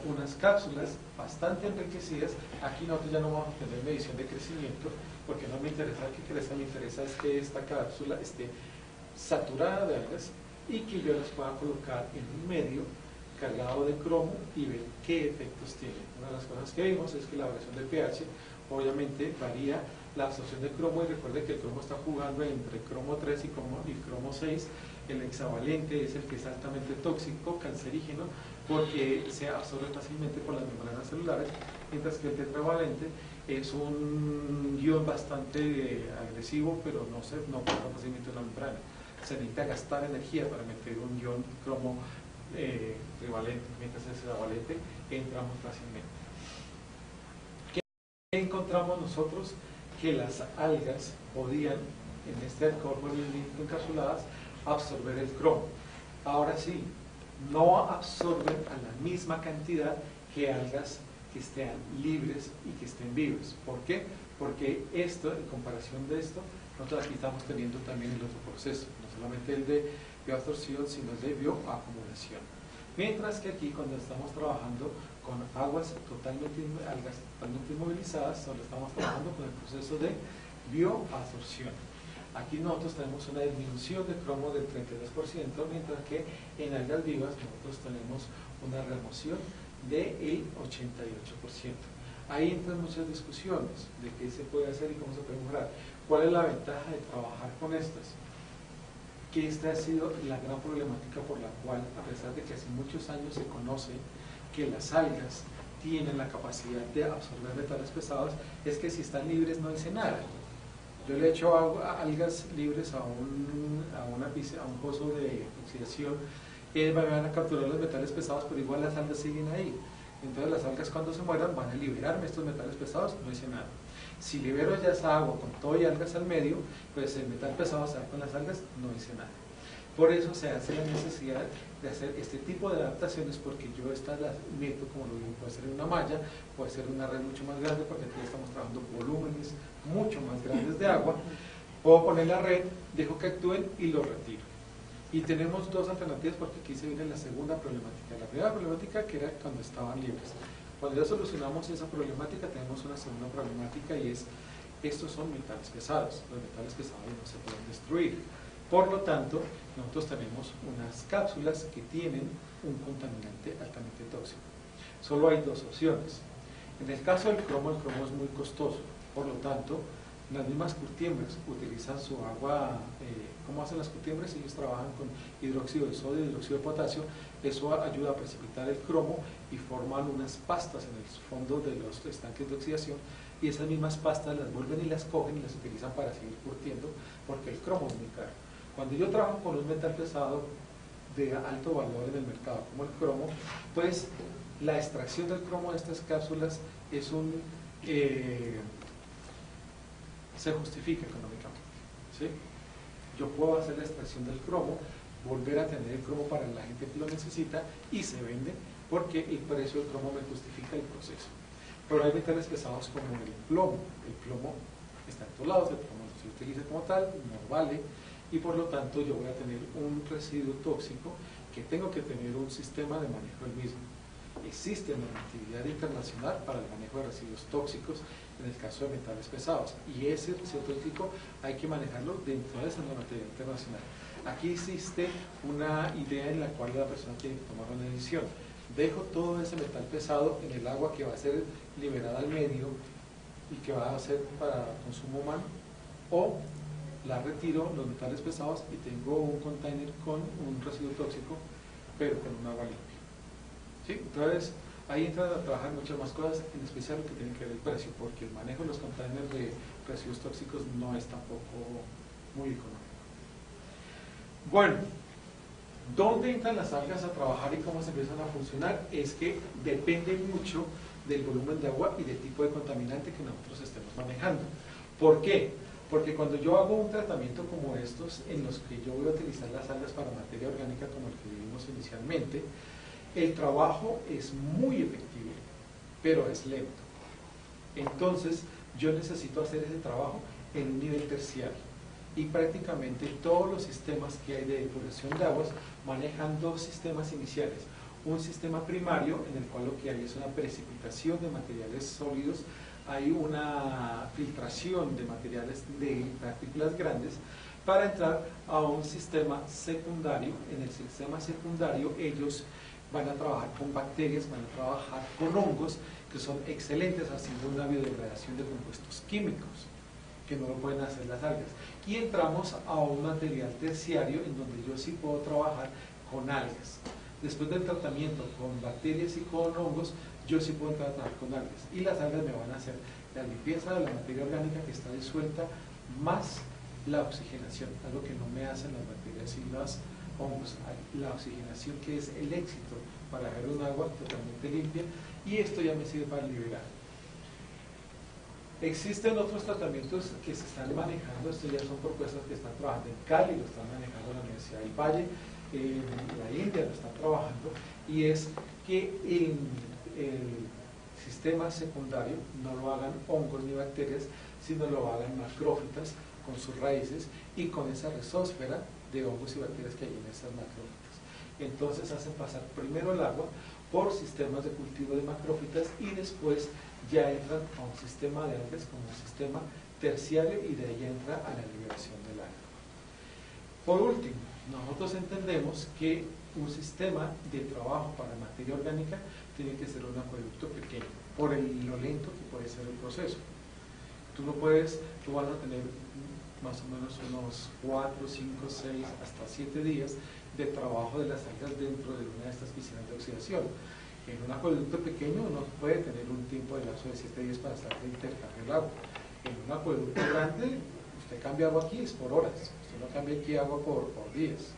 unas cápsulas bastante enriquecidas. Aquí nosotros ya no vamos a tener medición de crecimiento, porque no me interesa que crezca, me interesa es que esta cápsula esté saturada de algas y que yo las pueda colocar en un medio cargado de cromo y ver qué efectos tiene. Una de las cosas que vimos es que la variación del pH obviamente varía la absorción de cromo, y recuerde que el cromo está jugando entre cromo 3 y cromo 6. El hexavalente es el que es altamente tóxico, cancerígeno, porque se absorbe fácilmente por las membranas celulares, mientras que el tetravalente es un ion bastante agresivo, pero no pasa fácilmente en la membrana. Se necesita gastar energía para meter un ion cromo trivalente, mientras el hexavalente entra muy fácilmente. ¿Qué encontramos nosotros? Que las algas podían, en este alcohol poliolínico encapsuladas, absorber el cromo. Ahora sí, no absorben a la misma cantidad que algas que estén libres y que estén vivas. ¿Por qué? Porque esto, en comparación de esto, nosotros aquí estamos teniendo también el otro proceso, no solamente el de bioabsorción, sino el de bioacumulación. Mientras que aquí, cuando estamos trabajando con algas totalmente inmovilizadas, solo estamos trabajando con el proceso de bioabsorción. Aquí nosotros tenemos una disminución de cromo del 32%, mientras que en algas vivas nosotros tenemos una remoción del 88%. Ahí entran muchas discusiones de qué se puede hacer y cómo se puede mejorar. ¿Cuál es la ventaja de trabajar con estas? Que esta ha sido la gran problemática por la cual, a pesar de que hace muchos años se conoce que las algas tienen la capacidad de absorber metales pesados, es que si están libres no dice nada. Yo le echo algas libres a un pozo de oxidación, van a capturar los metales pesados, pero igual las algas siguen ahí. Entonces las algas, cuando se mueran, van a liberarme estos metales pesados, no dice nada. Si libero ya esa agua con todo y algas al medio, pues el metal pesado se va con las algas, no dice nada. Por eso se hace la necesidad de hacer este tipo de adaptaciones, porque yo estas las meto, como lo digo, puede ser en una malla, puede ser una red mucho más grande, porque aquí estamos trabajando volúmenes mucho más grandes de agua. Puedo poner la red, dejo que actúen y lo retiro. Y tenemos dos alternativas, porque aquí se viene la segunda problemática. La primera problemática, que era cuando estaban libres. Cuando ya solucionamos esa problemática, tenemos una segunda problemática, y es: estos son metales pesados. Los metales pesados no se pueden destruir. Por lo tanto, nosotros tenemos unas cápsulas que tienen un contaminante altamente tóxico. Solo hay dos opciones. En el caso del cromo, el cromo es muy costoso. Por lo tanto, las mismas curtiembres utilizan su agua. ¿Cómo hacen las curtiembres? Ellos trabajan con hidróxido de sodio y hidróxido de potasio. Eso ayuda a precipitar el cromo y forman unas pastas en el fondo de los estanques de oxidación, y esas mismas pastas las vuelven y las cogen y las utilizan para seguir curtiendo, porque el cromo es muy caro. Cuando yo trabajo con un metal pesado de alto valor en el mercado, como el cromo, pues la extracción del cromo de estas cápsulas es se justifica económicamente, ¿sí? Yo puedo hacer la extracción del cromo, volver a tener el cromo para la gente que lo necesita, y se vende porque el precio del cromo me justifica el proceso. Pero hay metales pesados como el plomo. El plomo está en todos lados, el plomo no se utiliza como tal, no vale, y por lo tanto yo voy a tener un residuo tóxico que tengo que tener un sistema de manejo del mismo. Existe normatividad internacional para el manejo de residuos tóxicos en el caso de metales pesados, y ese residuo tóxico hay que manejarlo dentro de esa normatividad internacional. Aquí existe una idea en la cual la persona tiene que tomar una decisión: dejo todo ese metal pesado en el agua que va a ser liberada al medio y que va a ser para consumo humano, o la retiro, los metales pesados, y tengo un container con un residuo tóxico, pero con un agua limpia. ¿Sí? Entonces, ahí entran a trabajar muchas más cosas, en especial lo que tiene que ver el precio, porque el manejo de los containers de residuos tóxicos no es tampoco muy económico. Bueno, ¿dónde entran las algas a trabajar y cómo se empiezan a funcionar? Es que depende mucho del volumen de agua y del tipo de contaminante que nosotros estemos manejando. ¿Por qué? Porque cuando yo hago un tratamiento como estos, en los que yo voy a utilizar las algas para materia orgánica, como el que vimos inicialmente, el trabajo es muy efectivo, pero es lento. Entonces, yo necesito hacer ese trabajo en un nivel terciario. Y prácticamente todos los sistemas que hay de depuración de aguas manejan dos sistemas iniciales. Un sistema primario, en el cual lo que hay es una precipitación de materiales sólidos, hay una filtración de materiales de partículas grandes, para entrar a un sistema secundario. En el sistema secundario ellos van a trabajar con bacterias, van a trabajar con hongos que son excelentes haciendo una biodegradación de compuestos químicos, que no lo pueden hacer las algas. Y entramos a un material terciario en donde yo sí puedo trabajar con algas. Después del tratamiento con bacterias y con hongos, yo sí puedo entrar a trabajar con algas. Y las algas me van a hacer la limpieza de la materia orgánica que está disuelta, más la oxigenación, algo que no me hacen las bacterias y los hongos. La oxigenación, que es el éxito para hacer un agua totalmente limpia, y esto ya me sirve para liberar. Existen otros tratamientos que se están manejando, estos ya son propuestas que están trabajando en Cali, lo están manejando en la Universidad del Valle, en la India lo están trabajando, y es que en el sistema secundario no lo hagan hongos ni bacterias, sino lo hagan macrófitas con sus raíces y con esa rizósfera de hongos y bacterias que hay en esas macrófitas. Entonces hacen pasar primero el agua por sistemas de cultivo de macrófitas y después ya entran a un sistema de algas como un sistema terciario, y de ahí entra a la liberación del alga. Por último, nosotros entendemos que un sistema de trabajo para materia orgánica tiene que ser un acueducto pequeño, por lo lento que puede ser el proceso. Tú vas a tener más o menos unos 4, 5, 6, hasta 7 días de trabajo de las algas dentro de una de estas piscinas de oxidación. En un acueducto pequeño uno puede tener un tiempo de lapso de 7 días para estar de intercambio el agua. En un acueducto grande, usted cambia agua aquí, es por horas, usted no cambia aquí agua por días.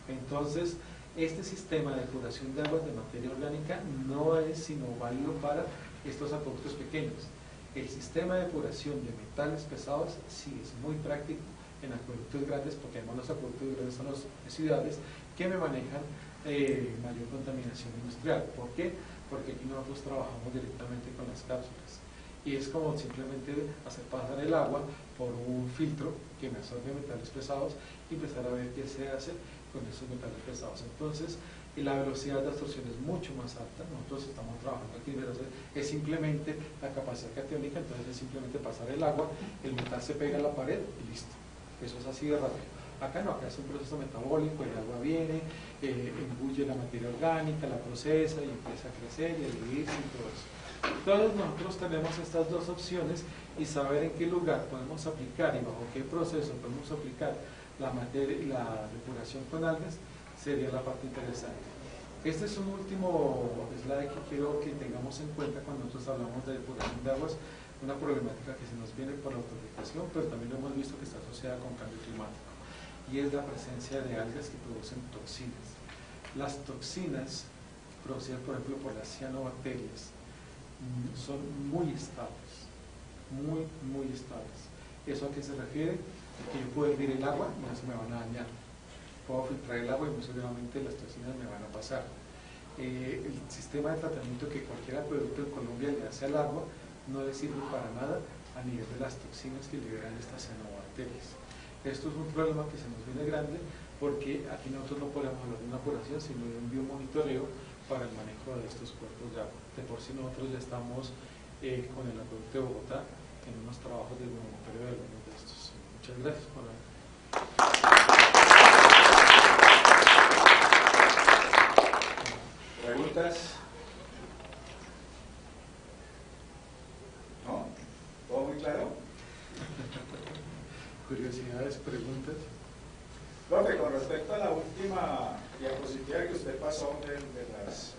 Entonces, este sistema de depuración de aguas de materia orgánica no es sino válido para estos acueductos pequeños. El sistema de depuración de metales pesados sí es muy práctico en acueductos grandes, porque además los acueductos grandes son las ciudades que me manejan mayor contaminación industrial. ¿Por qué? Porque aquí nosotros trabajamos directamente con las cápsulas y es como simplemente hacer pasar el agua por un filtro que me absorbe metales pesados y empezar a ver qué se hace con esos metales pesados. Entonces la velocidad de absorción es mucho más alta. Nosotros estamos trabajando aquí, es simplemente la capacidad catiónica, entonces es simplemente pasar el agua, el metal se pega a la pared y listo. Eso es así de rápido. Acá no, acá es un proceso metabólico, el agua viene, imbuye la materia orgánica, la procesa y empieza a crecer y a dividirse y todo eso. Entonces nosotros tenemos estas dos opciones, y saber en qué lugar podemos aplicar y bajo qué proceso podemos aplicar la depuración con algas sería la parte interesante. Este es un último slide que quiero que tengamos en cuenta cuando nosotros hablamos de depuración de aguas, una problemática que se nos viene por la eutrofización, pero también lo hemos visto que está asociada con cambio climático, y es la presencia de algas que producen toxinas. Las toxinas producidas, por ejemplo, por las cianobacterias, son muy estables, muy estables. ¿Eso a qué se refiere? Que yo puedo hervir el agua y no se me van a dañar. Puedo filtrar el agua y muy seguramente las toxinas me van a pasar. El sistema de tratamiento que cualquier acueducto en Colombia le hace al agua no le sirve para nada a nivel de las toxinas que liberan estas cianobacterias. Esto es un problema que se nos viene grande, porque aquí nosotros no podemos hablar de una población, sino de un biomonitoreo para el manejo de estos cuerpos de agua. De por sí nosotros ya estamos con el acueducto de Bogotá en unos trabajos de monitoreo de algunos de estos. Muchas gracias por la... ¿Preguntas? ¿No? ¿Todo muy claro? Curiosidades, preguntas. Profe, con respecto a la última diapositiva que usted pasó de las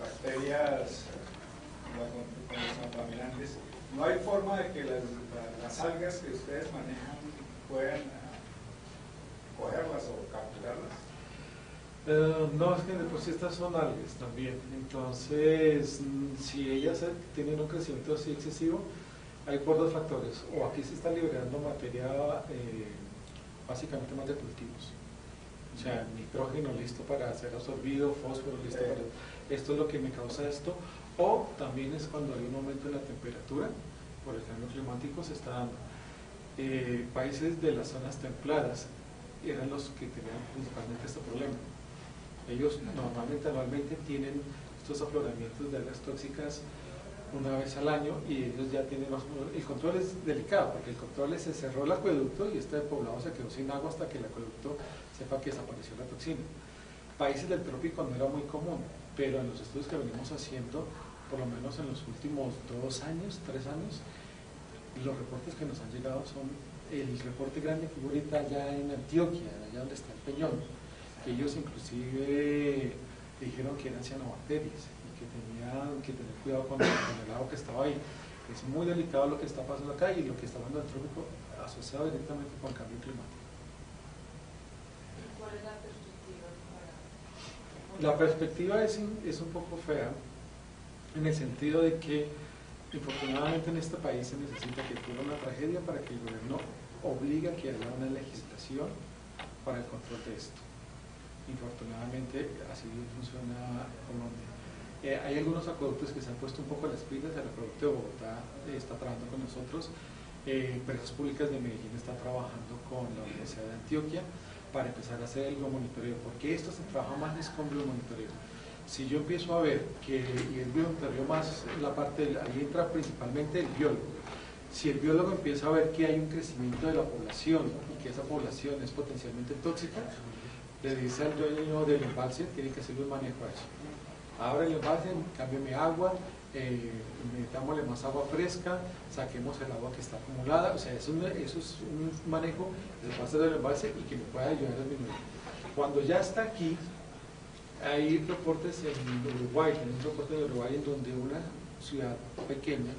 bacterias con los contaminantes, ¿no hay forma de que las algas que ustedes manejan puedan cogerlas o capturarlas? No, es que de por sí estas son algas también. Entonces, si ellas tienen un crecimiento así excesivo, hay por dos factores. O aquí se está liberando materia, básicamente más de cultivos. O sea, nitrógeno listo para ser absorbido, fósforo listo para... Esto es lo que me causa esto. O también es cuando hay un aumento en la temperatura, por el cambio climático se está dando. Países de las zonas templadas eran los que tenían principalmente este problema. Ellos normalmente anualmente tienen estos afloramientos de algas tóxicas una vez al año, y ellos ya tienen el control es delicado, porque el control es: se cerró el acueducto y este poblado se quedó sin agua hasta que el acueducto sepa que desapareció la toxina. países del trópico no era muy común, pero en los estudios que venimos haciendo, por lo menos en los últimos 2 años, 3 años, los reportes que nos han llegado son el reporte grande que hubo ahorita allá en Antioquia, allá donde está el Peñón, que ellos inclusive dijeron que eran cianobacterias y que tenían que tener cuidado con el agua que estaba ahí. Es muy delicado lo que está pasando acá y lo que está pasando en el trópico asociado directamente con el cambio climático. ¿Y cuál es la perspectiva para...? La perspectiva es un poco fea en el sentido de que infortunadamente en este país se necesita que ocurra una tragedia para que el gobierno obligue a que haya una legislación para el control de esto. Infortunadamente así funciona Colombia. Hay algunos acueductos que se han puesto un poco las pilas. El acueducto de Bogotá está trabajando con nosotros, Empresas Públicas de Medellín está trabajando con la Universidad de Antioquia para empezar a hacer el biomonitoreo, porque esto se trabaja más es con biomonitoreo. Si yo empiezo a ver que, y el biomonitoreo más la parte, ahí entra principalmente el biólogo. Si el biólogo empieza a ver que hay un crecimiento de la población y que esa población es potencialmente tóxica, le dice al dueño del embalse, tiene que hacerle un manejo a eso. Abre el embalse, cámbiame agua, metámosle más agua fresca, saquemos el agua que está acumulada, o sea, eso es un manejo de parte del embalse y que me pueda ayudar a disminuir. Cuando ya está aquí, hay reportes en Uruguay, tenemos un reporte en Uruguay en donde una ciudad pequeña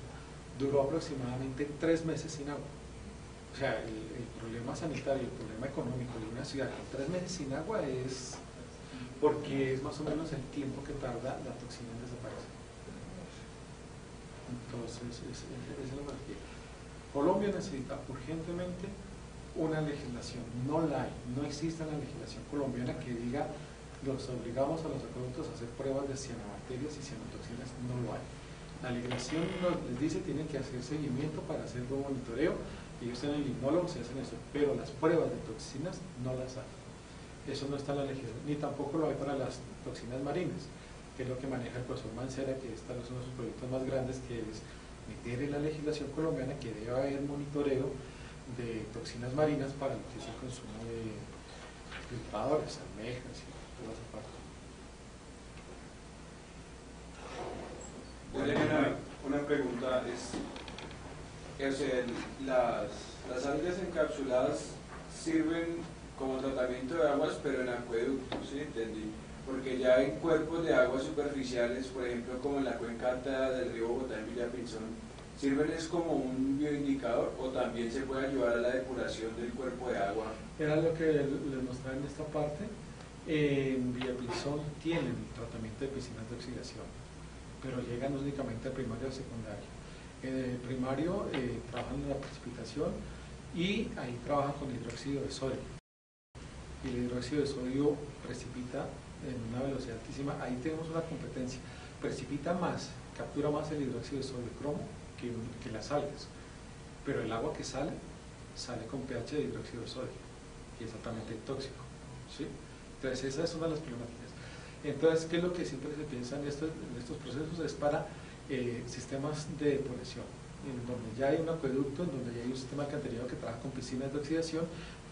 duró aproximadamente 3 meses sin agua. O sea, el problema sanitario, el problema económico de una ciudad con 3 meses sin agua es porque es más o menos el tiempo que tarda la toxina en desaparecer. Entonces, es lo que Colombia necesita urgentemente una legislación. No la hay, no existe una legislación colombiana que diga los obligamos a los acueductos a hacer pruebas de cianobacterias y cianotoxinas, no lo hay. La legislación les dice tienen que hacer seguimiento para hacer un monitoreo, ellos tienen limnólogos y hacen eso, pero las pruebas de toxinas no las hay. Eso no está en la legislación, ni tampoco lo hay para las toxinas marinas, que es lo que maneja el profesor Mancera, que es uno de sus proyectos más grandes, que es meter en la legislación colombiana que debe haber monitoreo de toxinas marinas para lo que es el consumo de filtradores, almejas y toda esa parte. Yo tenía una pregunta, las algas encapsuladas sirven como tratamiento de aguas, pero en acueductos, ¿sí? Entendí. Porque ya hay cuerpos de aguas superficiales, por ejemplo, como en la cuenca alta del río Bogotá en Villapinzón, ¿sirven es como un bioindicador o también se puede ayudar a la depuración del cuerpo de agua? Era lo que les mostraba en esta parte. En Villapinzón tienen tratamiento de piscinas de oxidación, pero llegan únicamente al primario y al secundario. En el primario trabajan en la precipitación y ahí trabajan con hidróxido de sodio. Y el hidróxido de sodio precipita en una velocidad altísima. Ahí tenemos una competencia. Precipita más, captura más el hidróxido de sodio cromo que las algas. Pero el agua que sale con pH de hidróxido de sodio y es altamente tóxico, ¿sí? Entonces esa es una de las problemáticas. Entonces, ¿qué es lo que siempre se piensa en estos procesos? Es para sistemas de depuración, en donde ya hay un acueducto, en donde ya hay un sistema de alcantarillado que trabaja con piscinas de oxidación.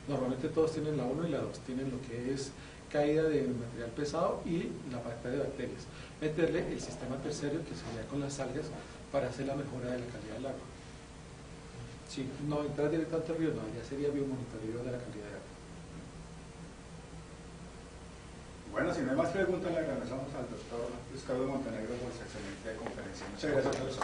Normalmente todos tienen la 1 y la 2, tienen lo que es caída de material pesado y la parte de bacterias. Meterle el sistema terciario, que sería con las algas, para hacer la mejora de la calidad del agua. Si no entrar directamente al río, no, ya sería biomonitoreo de la calidad de agua. Bueno, si no hay más preguntas, le agradecemos al doctor Luis Carlos Montenegro por su excelente conferencia. Muchas gracias.